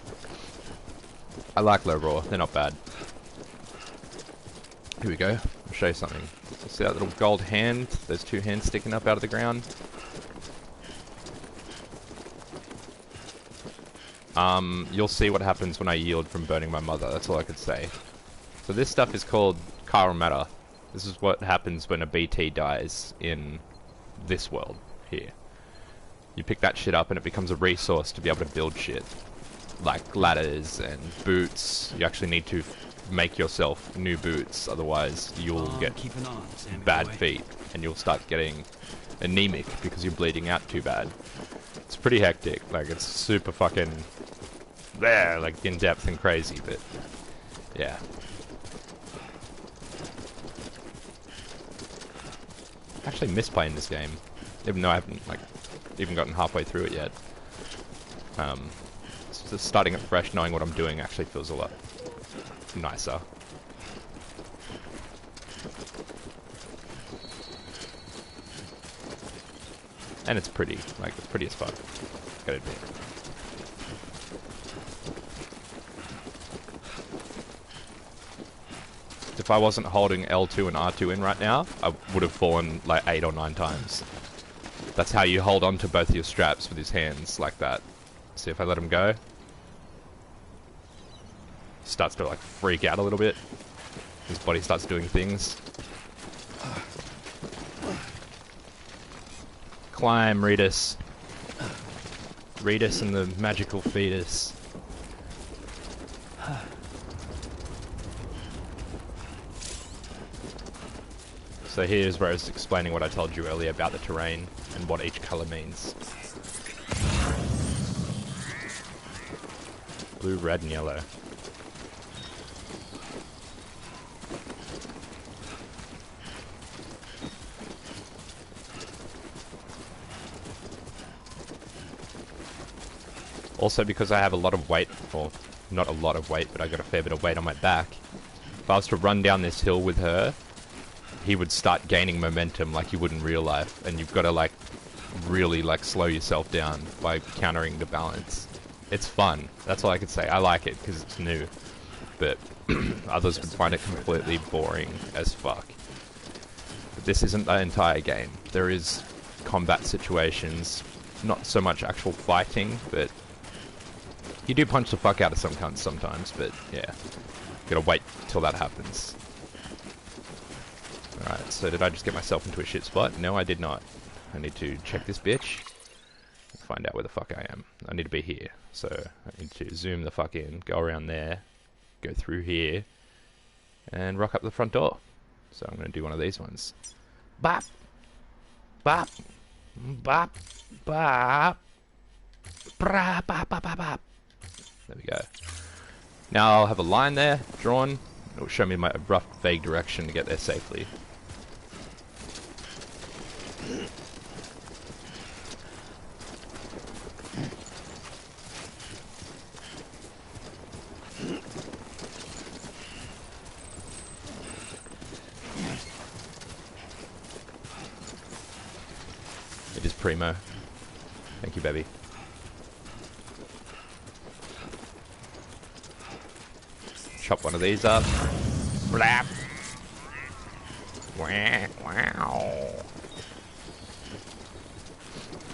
A: I like Low Raw, they're not bad. Here we go, I'll show you something. See that little gold hand? Those 2 hands sticking up out of the ground? You'll see what happens when I yield from burning my mother, that's all I could say. So this stuff is called chiral matter. This is what happens when a BT dies in this world here. You pick that shit up and it becomes a resource to be able to build shit. Like ladders and boots. You actually need to make yourself new boots, otherwise you'll get bad feet and you'll start getting anemic because you're bleeding out too bad. It's pretty hectic, like it's super fucking like in depth and crazy, but yeah. I actually miss playing this game, even though I haven't like even gotten halfway through it yet. Just starting it fresh, knowing what I'm doing actually feels a lot nicer. And it's pretty, like it's pretty as fuck, gotta admit. If I wasn't holding L2 and R2 in right now, I would have fallen like 8 or 9 times. That's how you hold on to both of your straps with his hands, like that. See, if I let him go, he starts to like freak out a little bit. His body starts doing things. Climb, Redis. Redis and the magical fetus. So here's where I was explaining what I told you earlier about the terrain and what each colour means. Blue, red and yellow. Also, because I have a lot of weight, or not a lot of weight, but I got a fair bit of weight on my back, if I was to run down this hill with her, he would start gaining momentum like you would in real life, and you've got to like really like slow yourself down by countering the balance. It's fun, that's all I can say. I like it because it's new, but others would find it completely boring as fuck. But this isn't the entire game. There is combat situations, not so much actual fighting, but you do punch the fuck out of some cunts sometimes, but yeah, gotta wait till that happens. Alright, so did I just get myself into a shit spot? No, I did not. I need to check this bitch and find out where the fuck I am. I need to be here, so I need to zoom the fuck in, go around there, go through here, and rock up the front door. So I'm gonna do one of these ones. Bop! Bop! Bop! Bop! Bop! Bop! Bop! Bop! There we go. Now I'll have a line there, drawn. It will show me my rough, vague direction to get there safely. It is primo. Thank you, baby. Chop one of these up. Blap. Wow.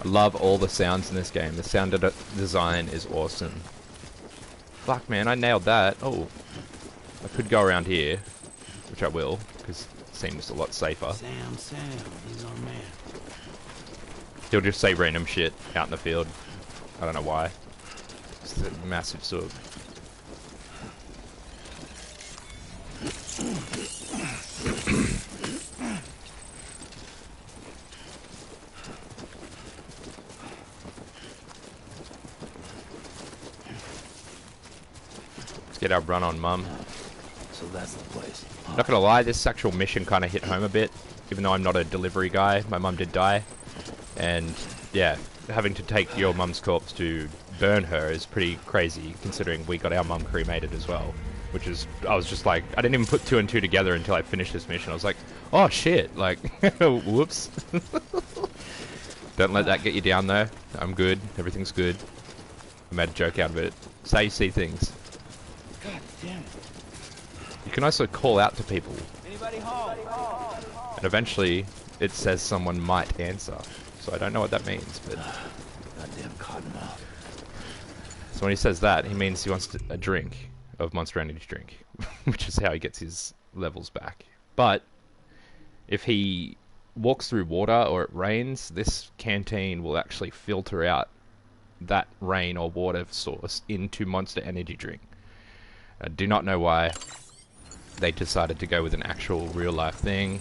A: I love all the sounds in this game. The sound design is awesome. fuck, man, I nailed that. Oh, I could go around here, which I will, because it seems a lot safer.
C: Sam, he's our man.
A: He'll just say random shit out in the field. I don't know why. It's a massive sort of... Let's get our run on, Mum.
C: So that's the place.
A: Not gonna lie, this actual mission kind of hit home a bit. Even though I'm not a delivery guy, my mum did die. And, yeah, having to take your mum's corpse to burn her is pretty crazy, considering we got our mum cremated as well. Which is, I was just like, I didn't even put 2 and 2 together until I finished this mission. I was like, oh shit, like, whoops. Don't let that get you down though. I'm good, everything's good. I made a joke out of it. It's how you see things.
C: God damn it.
A: You can also call out to people.
C: Anybody home?
A: And eventually, it says someone might answer. So I don't know what that means, but...
C: Goddamn cottonmouth.
A: So when he says that, he means he wants a drink of Monster Energy drink, which is how he gets his levels back. But if he walks through water or it rains, this canteen will actually filter out that rain or water source into Monster Energy drink. I do not know why they decided to go with an actual real life thing,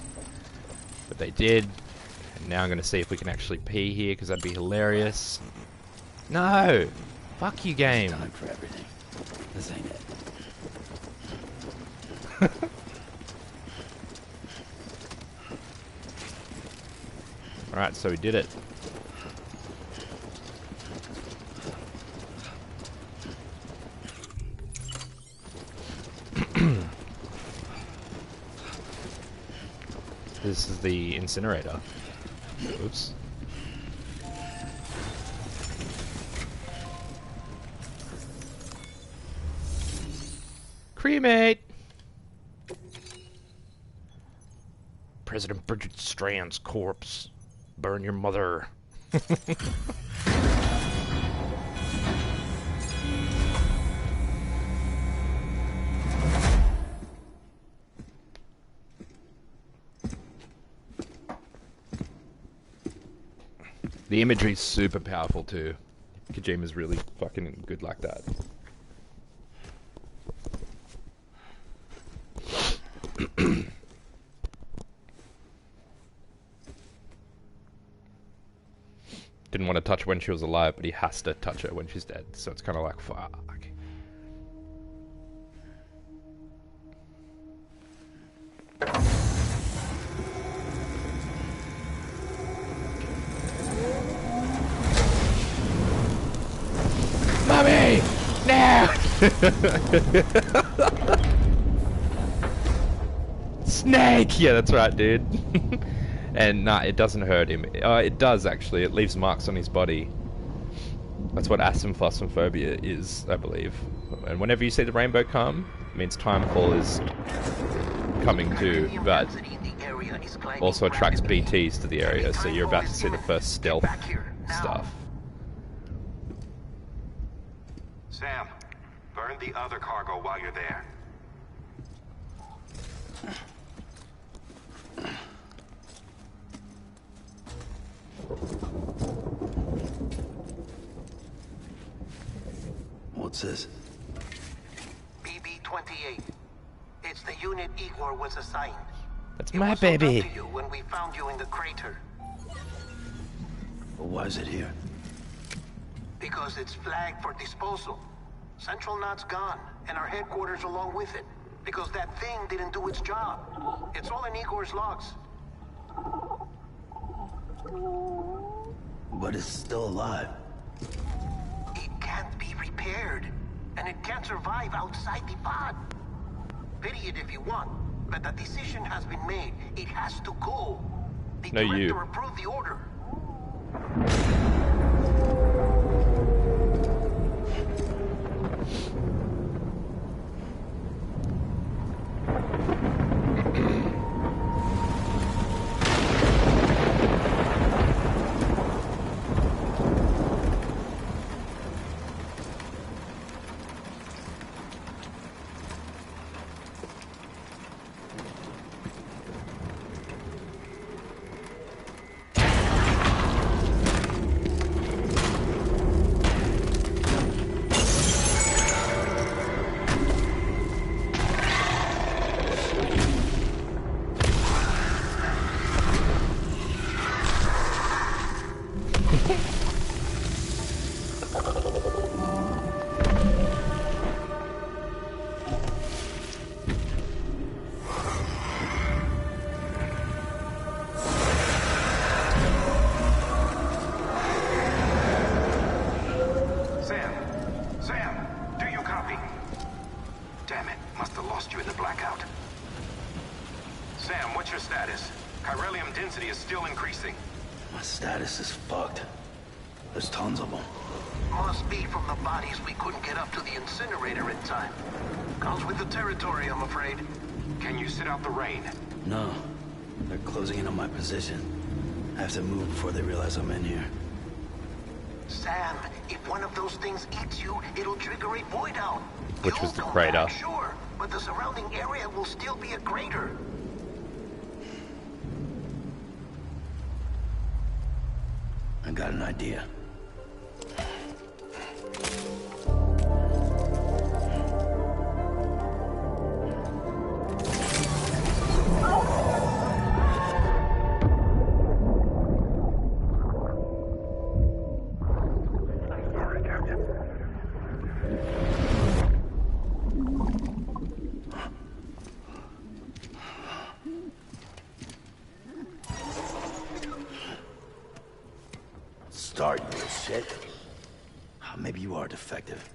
A: but they did. And now I'm going to see if we can actually pee here, because that'd be hilarious. No! Fuck you, game.
C: Time for everything. This ain't it.
A: Alright, so we did it. This is the incinerator. Oops. Cremate! President Bridget Strand's corpse. Burn your mother. The imagery is super powerful too. Kojima's really fucking good like that. Didn't want to touch her when she was alive, but he has to touch her when she's dead. So it's kind of like, fuck. Mommy! No! Snake! Yeah, that's right, dude. And nah, it doesn't hurt him. It does, actually. It leaves marks on his body. That's what asymphophobia is, I believe. And whenever you see the rainbow come, it means Timefall is coming too, but also attracts BTs to the area, so you're about to see the first stealth stuff.
L: Sam, burn the other cargo while you're there.
C: What's this?
O: BB-28. It's the unit Igor was assigned.
A: That's my baby.
O: It was hooked up to you when we found you in the crater.
C: But why is it here?
O: Because it's flagged for disposal. Central Knot's gone, and our headquarters along with it. Because that thing didn't do its job. It's all in Igor's logs.
C: But it's still alive.
O: It can't be repaired, and it can't survive outside the pod. Pity it if you want, but the decision has been made. It has to go. The director approved the order.
C: My status is fucked. There's tons of them.
O: Must be from the bodies we couldn't get up to the incinerator in time. Comes with the territory, I'm afraid.
E: Can you sit out the rain?
C: No. They're closing in on my position. I have to move before they realize I'm in here.
O: Sam, if one of those things eats you, it'll trigger a void out.
A: Which was the crater.
O: Sure, but the surrounding area will still be a crater.
C: I got an idea. Start, you little shit. Maybe you are defective.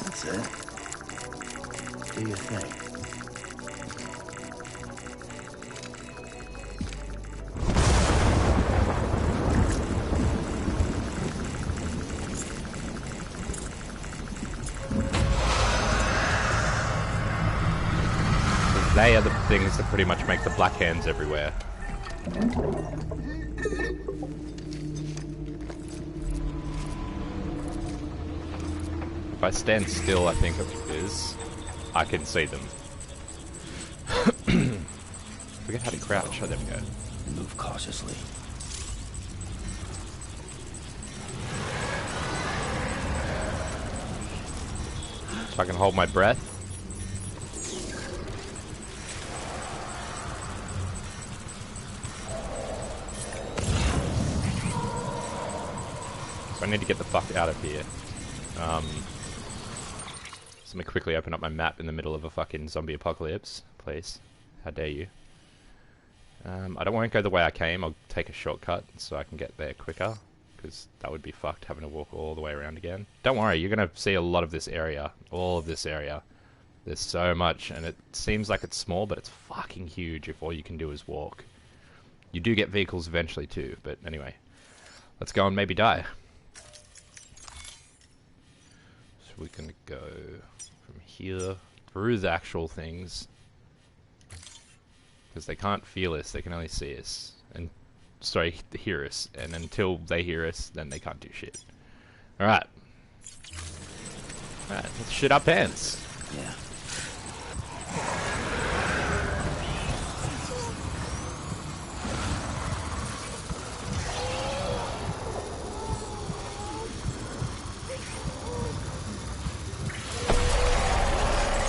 C: That's it. Do your thing.
A: They are the things that pretty much make the black hands everywhere. If I stand still, I think it is, I can see them. Forget how to crouch. Oh, there we go.
C: Move cautiously.
A: So I can hold my breath. I need to get the fuck out of here. So let me quickly open up my map in the middle of a fucking zombie apocalypse, please. How dare you? I won't go the way I came. I'll take a shortcut so I can get there quicker, because that would be fucked having to walk all the way around again. Don't worry, you're gonna see a lot of this area, all of this area. There's so much, and it seems like it's small, but it's fucking huge if all you can do is walk. You do get vehicles eventually too, but anyway, let's go and maybe die. We're gonna go from here through the actual things, because they can't feel us, they can only see us, and sorry, hear us, and until they hear us, then they can't do shit. Alright, let's shit our pants.
C: Yeah.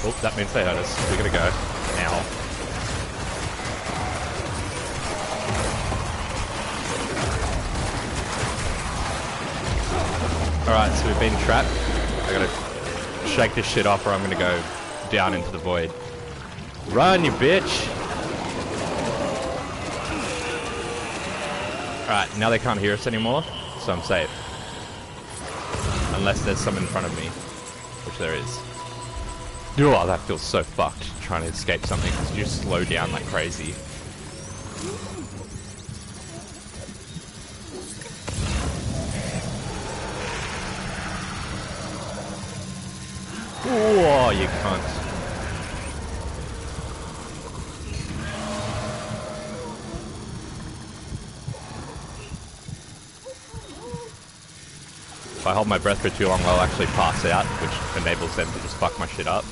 A: Oh, that means they heard us. We're gonna go now. Alright, so we've been trapped. I gotta shake this shit off or I'm gonna go down into the void. Run, you bitch! Alright, now they can't hear us anymore, so I'm safe. Unless there's some in front of me, which there is. Oh, that feels so fucked, trying to escape something, because you just slow down like crazy. Oh, you cunt. If I hold my breath for too long, I'll actually pass out, which enables them to just fuck my shit up.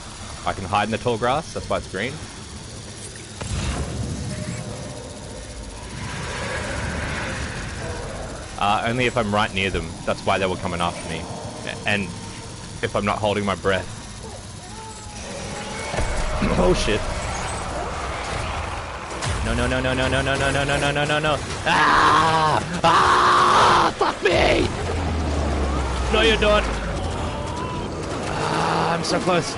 A: I can hide in the tall grass, that's why it's green. Only if I'm right near them, that's why they were coming after me. And if I'm not holding my breath. Bullshit. No, no, no, no, no, no, no, no, no, no, no, no, no, no. Ah! Ah! Fuck me! No, you're not. Ah, I'm so close.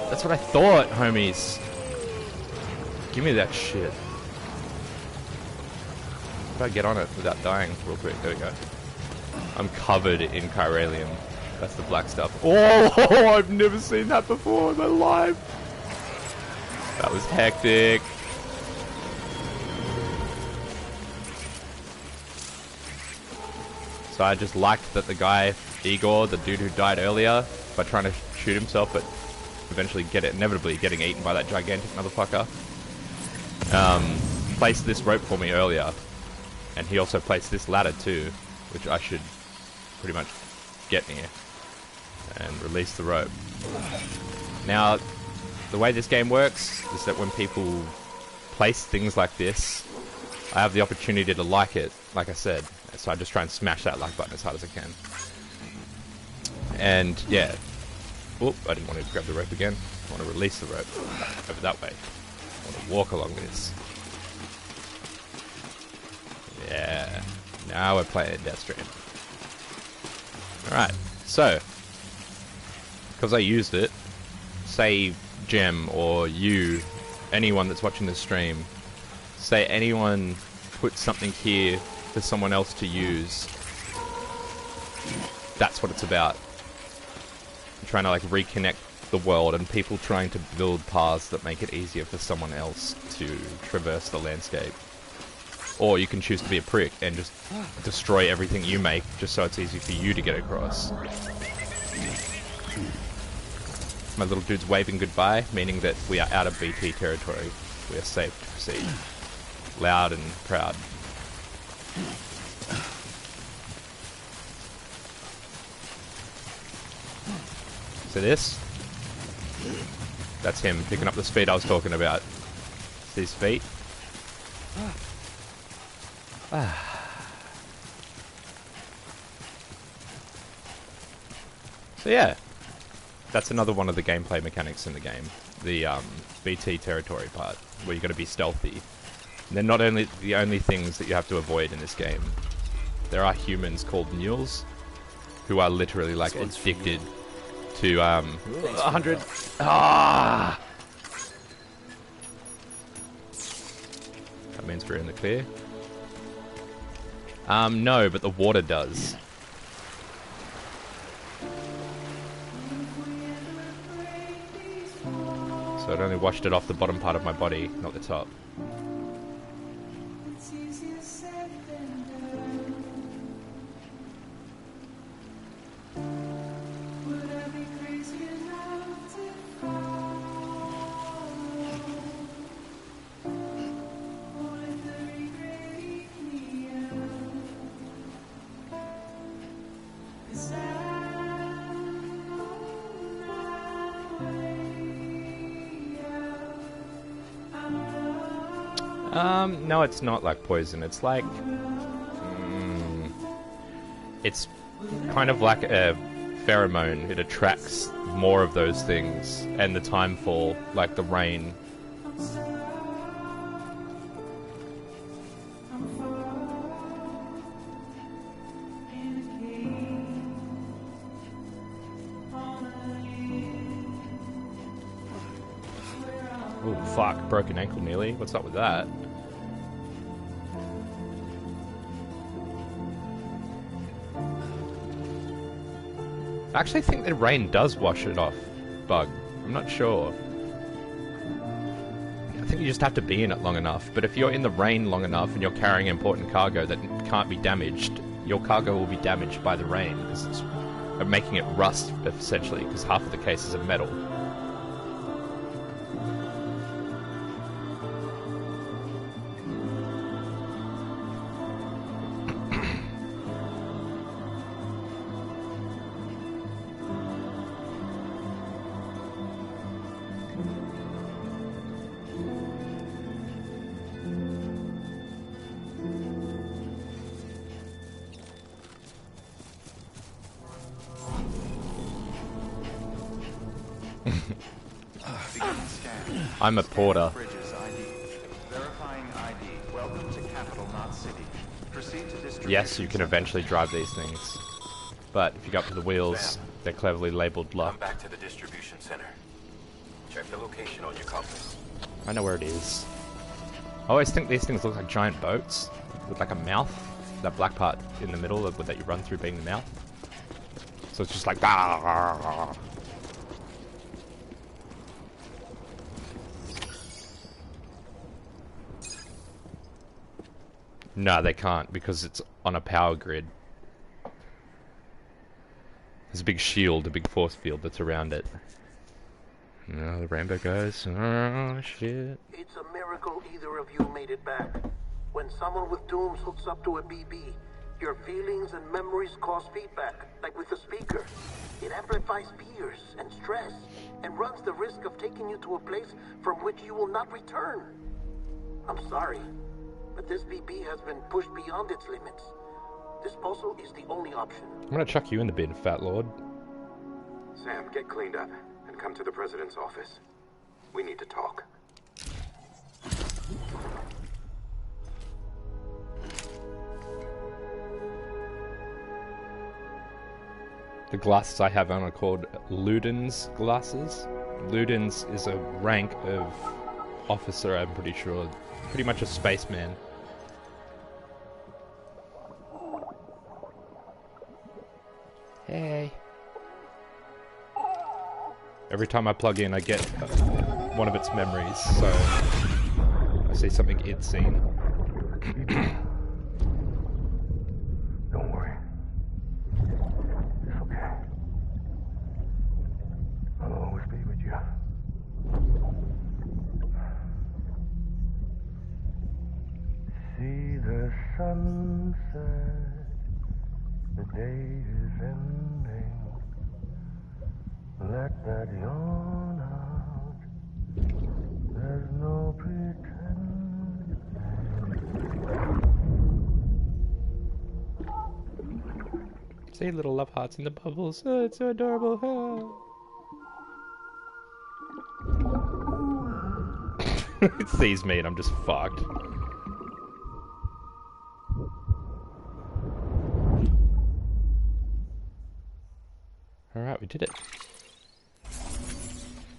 A: That's what I thought, homies. Give me that shit. If I get on it without dying real quick. There we go. I'm covered in chiralium. That's the black stuff. Oh, I've never seen that before in my life. That was hectic. So I just liked that the guy, Igor, the dude who died earlier, by trying to shoot himself, but eventually inevitably getting eaten by that gigantic motherfucker, placed this rope for me earlier. And he also placed this ladder too, which I should pretty much get near. And release the rope. Now, the way this game works is that when people place things like this, I have the opportunity to like it, like I said. So I just try and smash that like button as hard as I can. And yeah. Oop, I didn't want to grab the rope again. I want to release the rope over that way. I want to walk along this. Yeah. Now we're playing Death Stranding. Alright, so because I used it, say Gem or you, anyone that's watching this stream, say anyone put something here for someone else to use, that's what it's about. I'm trying to like reconnect the world and people trying to build paths that make it easier for someone else to traverse the landscape. Or you can choose to be a prick and just destroy everything you make just so it's easy for you to get across. My little dude's waving goodbye, meaning that we are out of BT territory. We are safe to proceed. Loud and proud. So this? That's him picking up the speed I was talking about. See his feet? So yeah, that's another one of the gameplay mechanics in the game. The BT territory part, where you've got to be stealthy. And they're not only the only things that you have to avoid in this game. There are humans called mules, who are literally like addicted to 100. Ah! That means we're in the clear. No, but the water does. So it only washed it off the bottom part of my body, not the top. No, it's not like poison. It's like... it's kind of like a pheromone. It attracts more of those things. And the timefall, like the rain. Oh, fuck. Broken ankle nearly. What's up with that? I actually think the rain does wash it off, Bug. I'm not sure. I think you just have to be in it long enough. But if you're in the rain long enough and you're carrying important cargo that can't be damaged, your cargo will be damaged by the rain because it's making it rust, essentially, because half of the cases are metal.
G: Beginning scan.
A: I'm a porter.
G: Bridges ID. Verifying ID. Welcome to Capital, not City. Proceed to distribution.
A: Yes, you can eventually drive these things. But if you go up to the wheels, they're cleverly labeled
E: Come
A: locked.
E: back to the distribution center. Check the location on your compass.
A: I know where it is. I always think these things look like giant boats with like a mouth. That black part in the middle of that you run through being the mouth. So it's just like No, they can't because it's on a power grid. There's a big shield, a big force field that's around it. No, the rainbow goes. Oh shit.
O: It's a miracle either of you made it back. When someone with dooms hooks up to a BB, your feelings and memories cause feedback, like with the speaker. It amplifies fears and stress, and runs the risk of taking you to a place from which you will not return. I'm sorry, but this BB has been pushed beyond its limits. Disposal is the only option.
A: I'm gonna chuck you in the bin, fat lord.
E: Sam, get cleaned up and come to the president's office. We need to talk.
A: The glasses I have on are called Luden's glasses. Luden's is a rank of officer, I'm pretty sure. Pretty much a spaceman. Hey. Every time I plug in, I get one of its memories, so I see something it's seen.
P: Don't worry. It's okay. I'll always be with you. See the sunset. The day is ending. Let that yawn out. There's no pretending.
A: See little love hearts in the bubbles. Oh, it's so adorable. Oh. It sees me and I'm just fucked. Alright, we did it.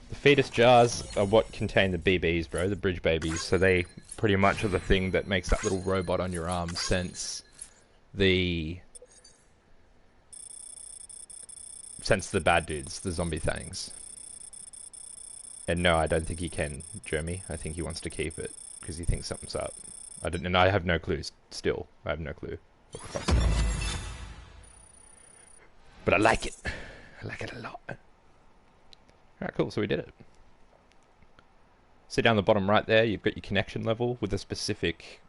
A: The fetus jars are what contain the BBs, bro, the bridge babies. So they pretty much are the thing that makes that little robot on your arm sense the bad dudes, the zombie things. And no, I don't think he can, Jeremy. I think he wants to keep it because he thinks something's up. And I have no clues. Still, I have no clue what the fuck's going on. But I like it. I like it a lot. Alright, cool, so we did it. See down the bottom right there, you've got your connection level with a specific,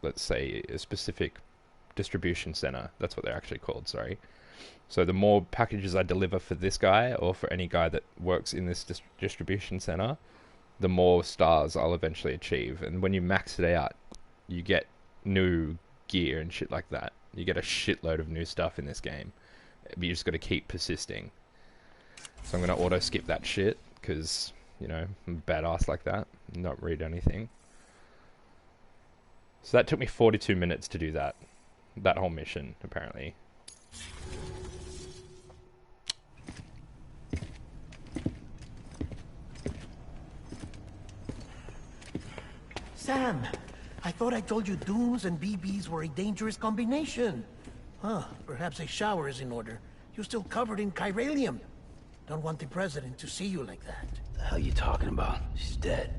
A: let's say, a specific distribution center. That's what they're actually called, sorry. So the more packages I deliver for this guy, or for any guy that works in this distribution center, the more stars I'll eventually achieve. And when you max it out, you get new gear and shit like that. You get a shitload of new stuff in this game. But you just got to keep persisting. So I'm going to auto skip that shit because, you know, I'm a badass like that. Not read anything. So that took me 42 minutes to do that. That whole mission, apparently.
F: Sam, I thought I told you dooms and BBs were a dangerous combination. Huh, perhaps a shower is in order. You're still covered in chiralium. Don't want the president to see you like that.
C: The hell you talking about? She's dead.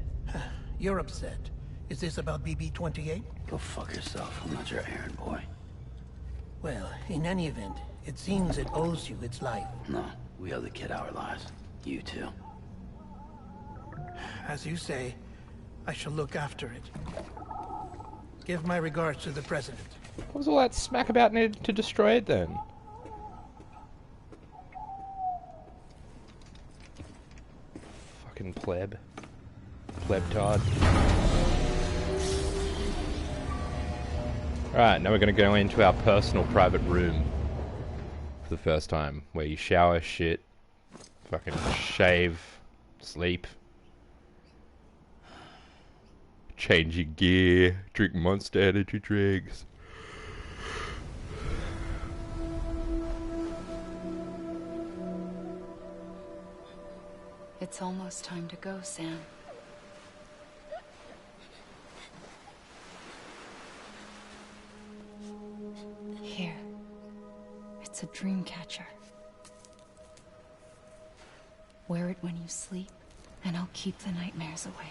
F: You're upset. Is this about BB-28?
C: Go fuck yourself. I'm not your errand boy.
F: Well, in any event, it seems it owes you its life.
C: No, we owe the kid our lives. You too.
F: As you say, I shall look after it. Give my regards to the president.
A: What was all that smack about needing to destroy it then? Fucking pleb. Plebtard. Alright, now we're going to go into our personal private room for the first time, where you shower, shit, Fucking shave, sleep, change your gear, drink Monster Energy drinks.
Q: It's almost time to go, Sam. Here. It's a dream catcher. Wear it when you sleep, and I'll keep the nightmares away.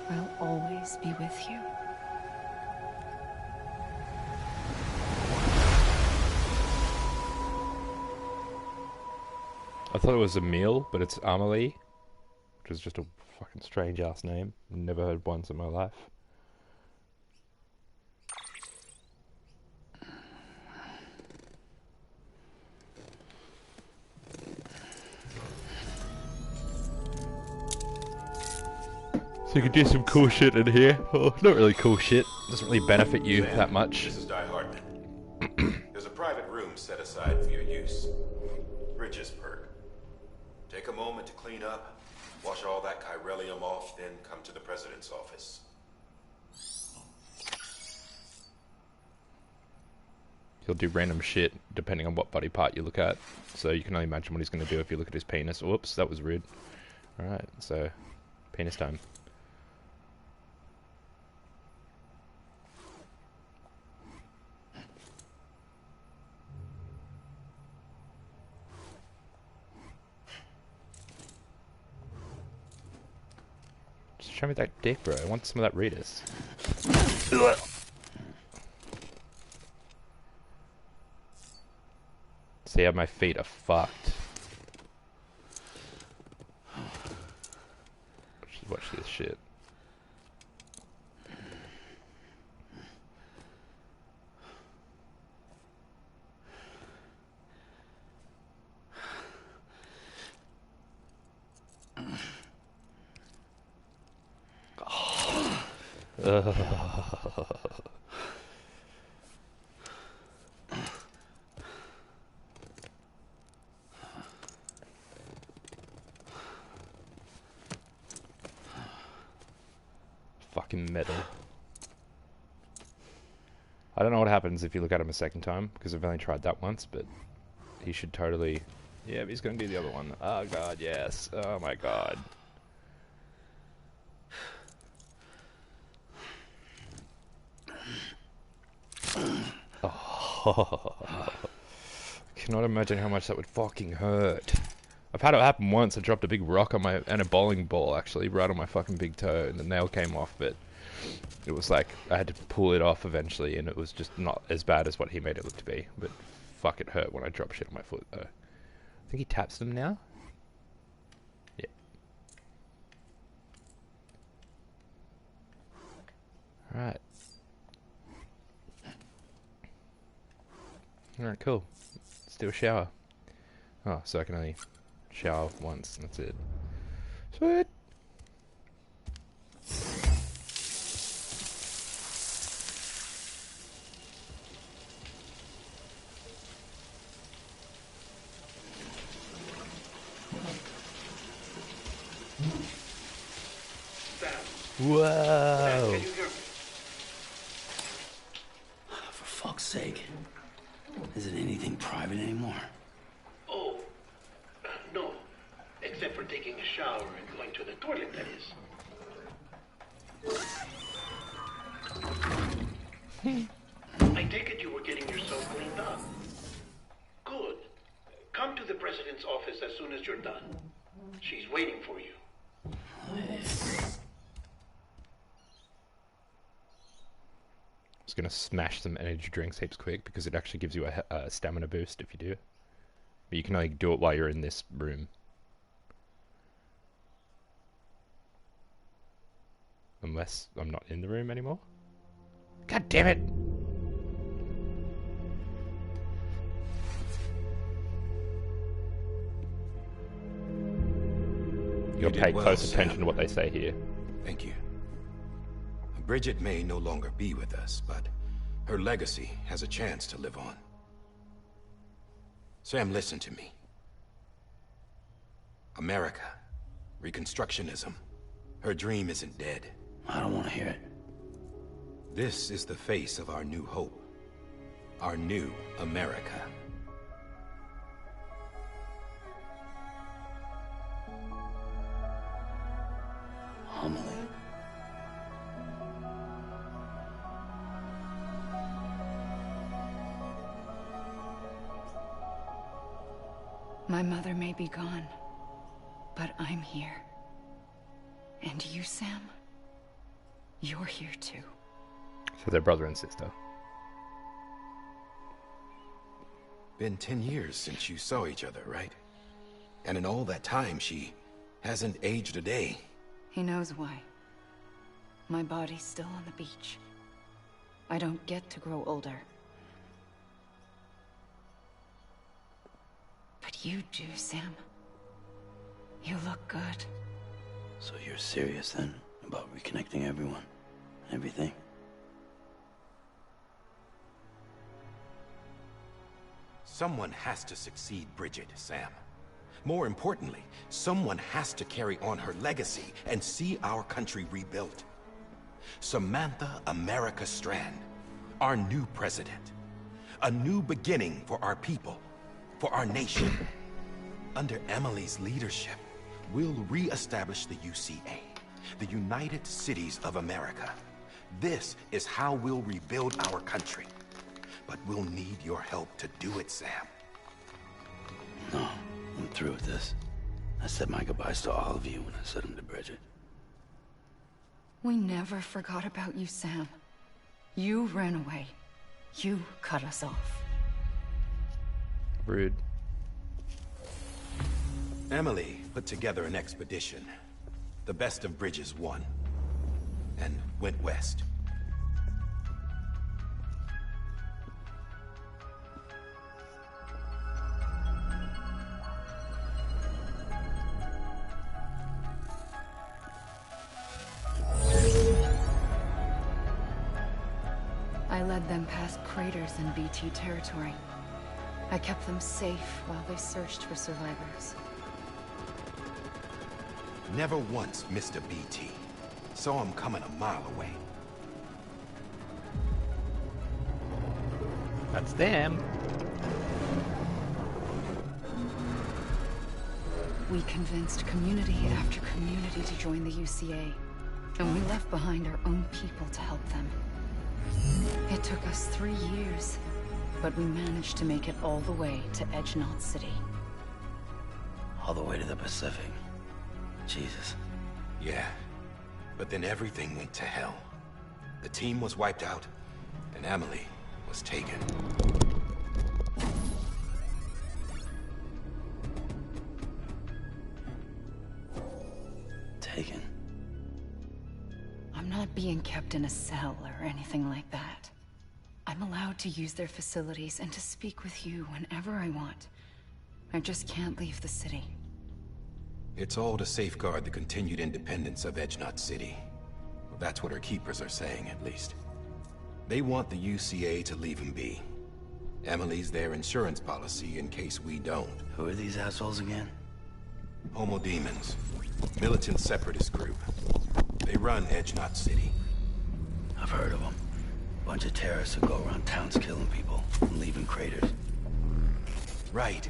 Q: I'll always be with you.
A: I thought it was Emil, but it's Amelie, which is just a fucking strange ass name. Never heard once in my life. So you can do some cool shit in here. Oh, not really cool shit. Doesn't really benefit you that much.
L: This is Die Hardman. There's a private room set aside for your use. Bridges perk. Take a moment to clean up, wash all that chiralium off, then come to the president's office.
A: He'll do random shit depending on what body part you look at. So you can only imagine what he's going to do if you look at his penis. Whoops, that was rude. Alright, so penis time. Just show me that dick, bro. I want some of that Ritas. See how my feet are fucked. Just watch this shit. Fucking metal. I don't know what happens if you look at him a second time, because I've only tried that once, but he should totally... Yeah, but he's gonna do the other one. Oh god, yes. Oh my god. Oh. I cannot imagine how much that would fucking hurt. I've had it happen once. I dropped a big rock on my, and a bowling ball actually, right on my fucking big toe, and the nail came off, but it was like, I had to pull it off eventually, and it was just not as bad as what he made it look to be, but fuck, it hurt when I dropped shit on my foot though. I think he taps them now? Yeah. Alright. Alright, cool. Let's do a shower. Oh, so I can only shower once, and that's it. Sweet! Whoa!
C: For fuck's sake. Isn't anything private anymore?
F: Oh, no. Except for taking a shower and going to the toilet, that is. I take it you were getting yourself cleaned up. Good. Come to the president's office as soon as you're done. She's waiting for you.
A: I was gonna smash some energy drinks heaps quick because it actually gives you a stamina boost if you do. But you can only do it while you're in this room. Unless I'm not in the room anymore. God damn it! You gotta pay close attention to what they say here.
L: Thank you. Bridget may no longer be with us, but her legacy has a chance to live on. Sam, listen to me.
I: America. Reconstructionism. Her dream isn't dead.
C: I don't want to hear it.
I: This is the face of our new hope. Our new America.
C: Homily.
Q: My mother may be gone, but I'm here. And you, Sam? You're here too.
A: So they're brother and sister.
I: Been 10 years since you saw each other, right? And in all that time, she hasn't aged a day.
Q: He knows why. My body's still on the beach. I don't get to grow older. But you do, Sam. You look good.
C: So you're serious then about reconnecting everyone? Everything?
I: Someone has to succeed Bridget, Sam. More importantly, someone has to carry on her legacy and see our country rebuilt. Samantha America Strand, our new president. A new beginning for our people, for our nation. Under Emily's leadership, we'll re-establish the UCA, the United Cities of America. This is how we'll rebuild our country. But we'll need your help to do it, Sam.
C: No, I'm through with this. I said my goodbyes to all of you when I said them to Bridget.
Q: We never forgot about you, Sam. You ran away. You cut us off.
A: Rude.
I: Emily put together an expedition. The best of Bridges won. And went west.
Q: I led them past craters in BT territory. I kept them safe while they searched for survivors.
I: Never once missed a BT. Saw him coming a mile away.
A: That's them.
Q: We convinced community after community to join the UCA. And we left behind our own people to help them. It took us 3 years, but we managed to make it all the way to Edge-Knot City.
C: All the way to the Pacific. Jesus.
I: Yeah. But then everything went to hell. The team was wiped out, and Emily was taken.
C: Taken?
Q: I'm not being kept in a cell or anything like that. I'm allowed to use their facilities and to speak with you whenever I want. I just can't leave the city.
I: It's all to safeguard the continued independence of Edge-Knot City. Well, that's what her keepers are saying, at least. They want the UCA to leave him be. Emily's their insurance policy in case we don't.
C: Who are these assholes again?
I: Homo Demons. Militant separatist group. They run Edge-Knot City.
C: I've heard of them. Bunch of terrorists who go around towns killing people and leaving craters.
I: Right.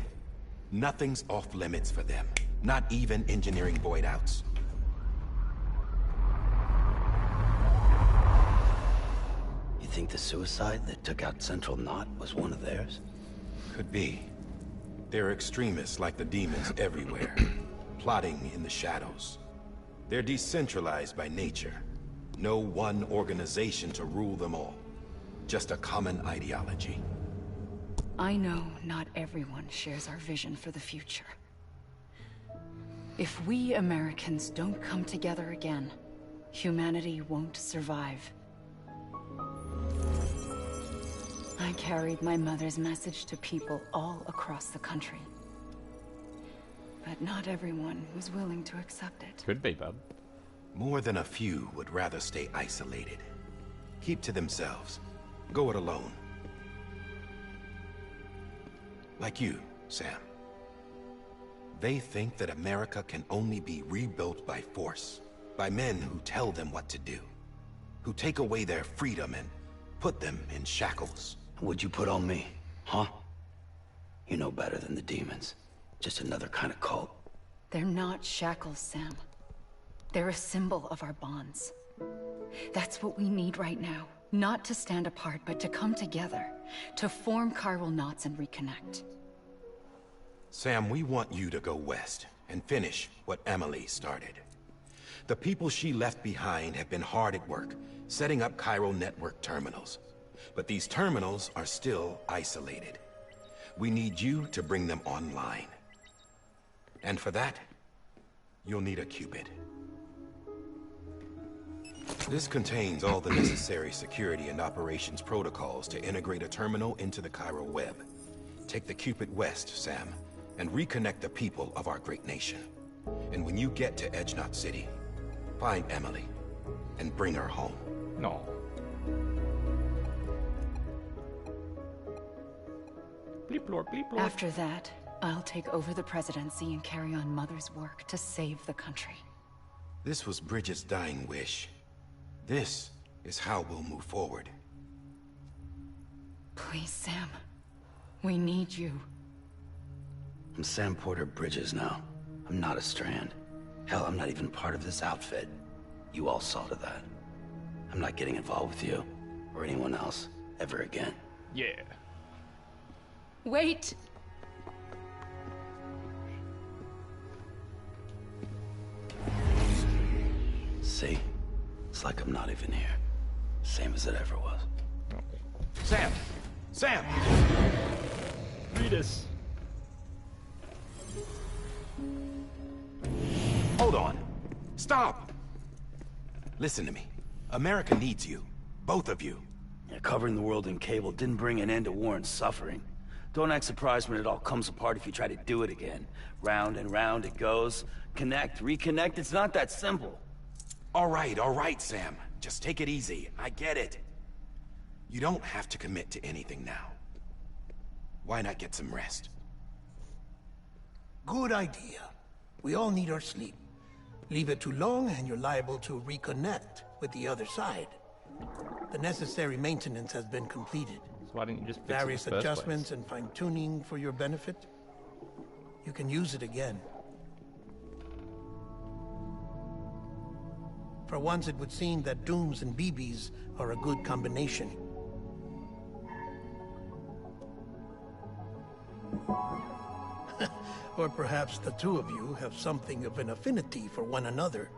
I: Nothing's off limits for them. Not even engineering void outs.
C: You think the suicide that took out Central Knot was one of theirs?
I: Could be. They're extremists like the demons everywhere, plotting in the shadows. They're decentralized by nature. No one organization to rule them all. Just a common ideology.
Q: I know not everyone shares our vision for the future. If we Americans don't come together again, humanity won't survive. I carried my mother's message to people all across the country. But not everyone was willing to accept it.
A: Could be, bub.
I: More than a few would rather stay isolated. Keep to themselves. Go it alone. Like you, Sam. They think that America can only be rebuilt by force, by men who tell them what to do, who take away their freedom and put them in shackles.
C: What'd you put on me, huh? You know better than the demons. Just another kind of cult.
Q: They're not shackles, Sam. They're a symbol of our bonds. That's what we need right now. Not to stand apart, but to come together. To form chiral knots and reconnect.
I: Sam, we want you to go west and finish what Emily started. The people she left behind have been hard at work, setting up chiral network terminals. But these terminals are still isolated. We need you to bring them online. And for that, you'll need a Cupid. This contains all the necessary security and operations protocols to integrate a terminal into the chiral web. Take the Cupid west, Sam, and reconnect the people of our great nation. And when you get to Edge Knot City, find Emily and bring her home.
A: No. Bleep lord, bleep lord.
Q: After that, I'll take over the presidency and carry on Mother's work to save the country.
I: This was Bridget's dying wish. This is how we'll move forward.
Q: Please, Sam. We need you.
C: I'm Sam Porter Bridges now. I'm not a Strand. Hell, I'm not even part of this outfit. You all saw to that. I'm not getting involved with you, or anyone else, ever again.
A: Yeah.
Q: Wait!
C: See? It's like I'm not even here. Same as it ever was.
I: Sam! Sam!
A: Read us.
I: Hold on. Stop! Listen to me. America needs you. Both of you.
C: Yeah, covering the world in cable didn't bring an end to war and suffering. Don't act surprised when it all comes apart if you try to do it again. Round and round it goes. Connect, reconnect, it's not that simple.
I: All right, Sam. Just take it easy. I get it. You don't have to commit to anything now. Why not get some rest?
F: Good idea. We all need our sleep. Leave it too long and you're liable to reconnect with the other side. The necessary maintenance has been completed.
A: So why didn't you just fix
F: Various
A: it in the first
F: adjustments
A: place?
F: and fine-tuning for your benefit. You can use it again. For once, it would seem that Dooms and BBs are a good combination. Or perhaps the two of you have something of an affinity for one another.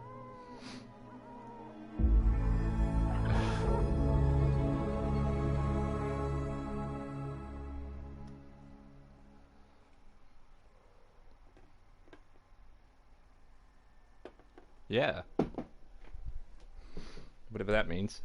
A: Yeah. Whatever that means.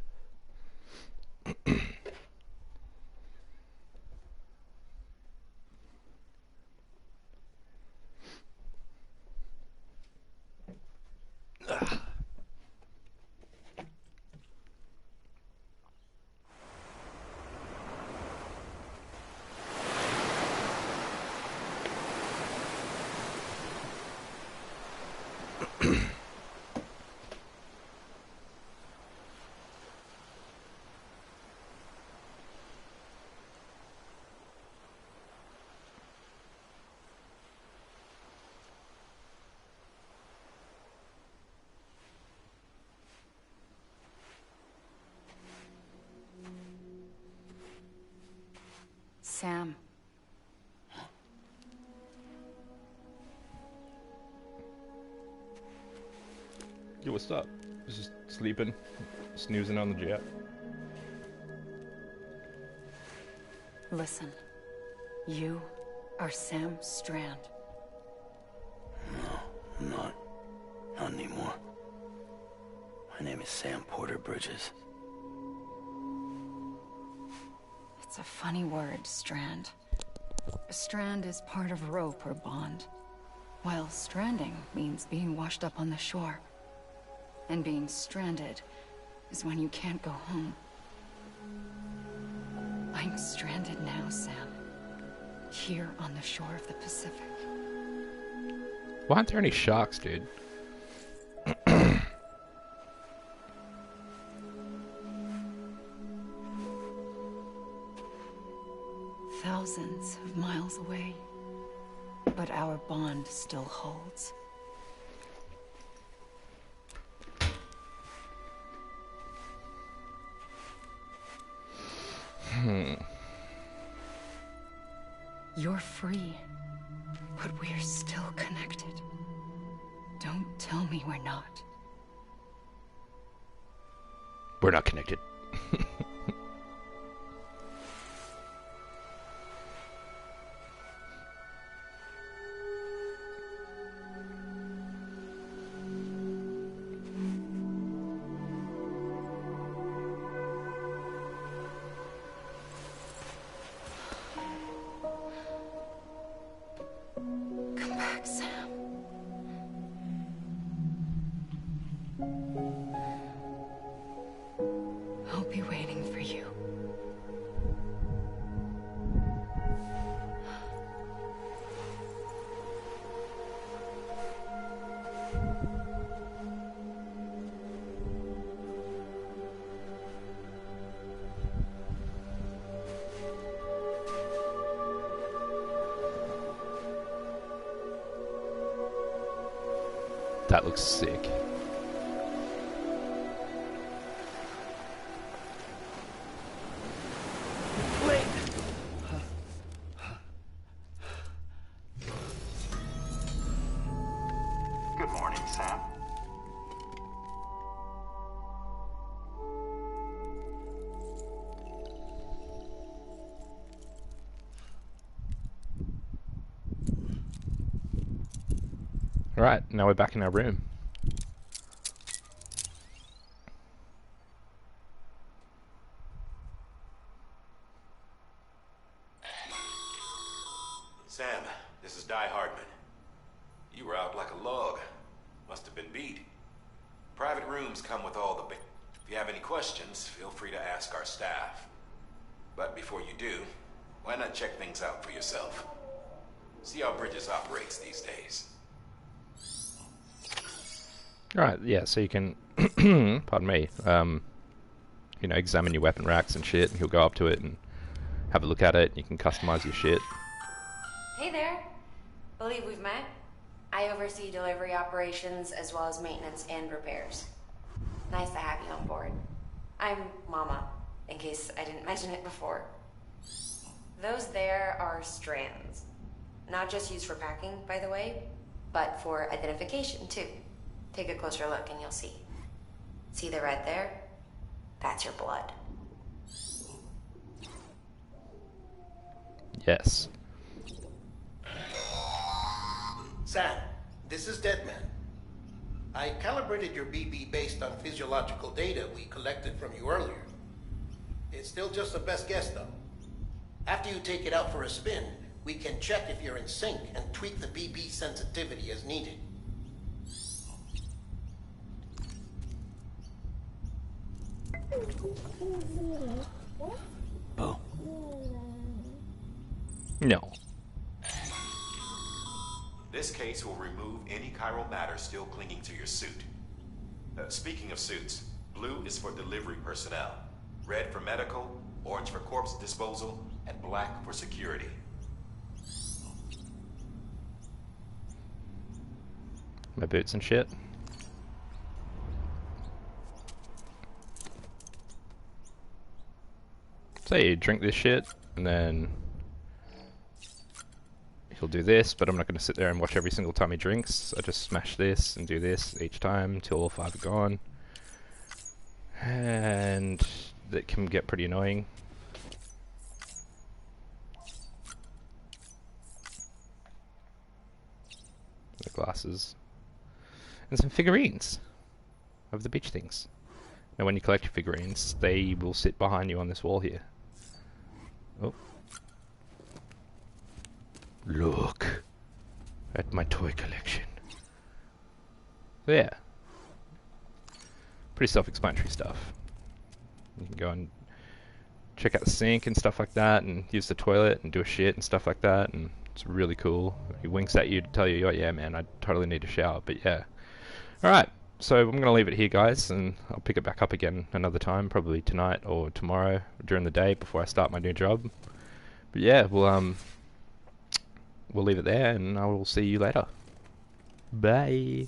Q: Sam.
A: Yo, what's up? Just sleeping, snoozing on the jet.
Q: Listen. You are Sam Strand.
C: No, I'm not. Not anymore. My name is Sam Porter Bridges.
Q: It's a funny word, Strand. A strand is part of rope or bond, while stranding means being washed up on the shore. And being stranded is when you can't go home. I'm stranded now, Sam. Here on the shore of the Pacific.
A: Why aren't there any sharks, dude?
Q: Thousands of miles away, but our bond still holds. You're free, but we're still connected. Don't tell me we're not.
A: We're not connected.
Q: Come back, Sam. I'll be waiting for you.
A: That looks sick.
G: Good morning, Sam.
A: Right, now we're back in our room.
L: Sam, this is Di Hardman. You were out like a log. Must have been beat. Private rooms come with all the If you have any questions, feel free to ask our staff. But before you do, why not check things out for yourself? See how Bridges operates these days.
A: Right, yeah, so you can, pardon me, you know, examine your weapon racks and shit, and he'll go up to it and have a look at it, and you can customize your shit.
R: Hey there. Believe we've met. I oversee delivery operations as well as maintenance and repairs. Nice to have you on board. I'm Mama, in case I didn't mention it before. Those there are strands. Not just used for packing, by the way, but for identification too. Take a closer look and you'll see. See the red there? That's your blood.
A: Yes.
F: Sam, this is Deadman. I calibrated your BB based on physiological data we collected from you earlier. It's still just a best guess, though. After you take it out for a spin, we can check if you're in sync and tweak the BB sensitivity as needed.
C: Boom.
A: No.
L: This case will remove any chiral matter still clinging to your suit. Speaking of suits, blue is for delivery personnel, red for medical, orange for corpse disposal, and black for security.
A: My boots and shit. So you drink this shit, and then he'll do this, but I'm not going to sit there and watch every single time he drinks. I just smash this and do this each time until all 5 are gone. And that can get pretty annoying. The glasses. And some figurines of the beach things. Now when you collect your figurines, they will sit behind you on this wall here. Oh. Look at my toy collection. So yeah. Pretty self-explanatory stuff. You can go and check out the sink and stuff like that, and use the toilet and do a shit and stuff like that, and It's really cool. He winks at you to tell you, oh yeah man, I totally need to shower, but yeah. Alright, so I'm going to leave it here guys, and I'll pick it back up again another time, probably tonight or tomorrow during the day before I start my new job. But yeah, we'll leave it there, and I will see you later. Bye.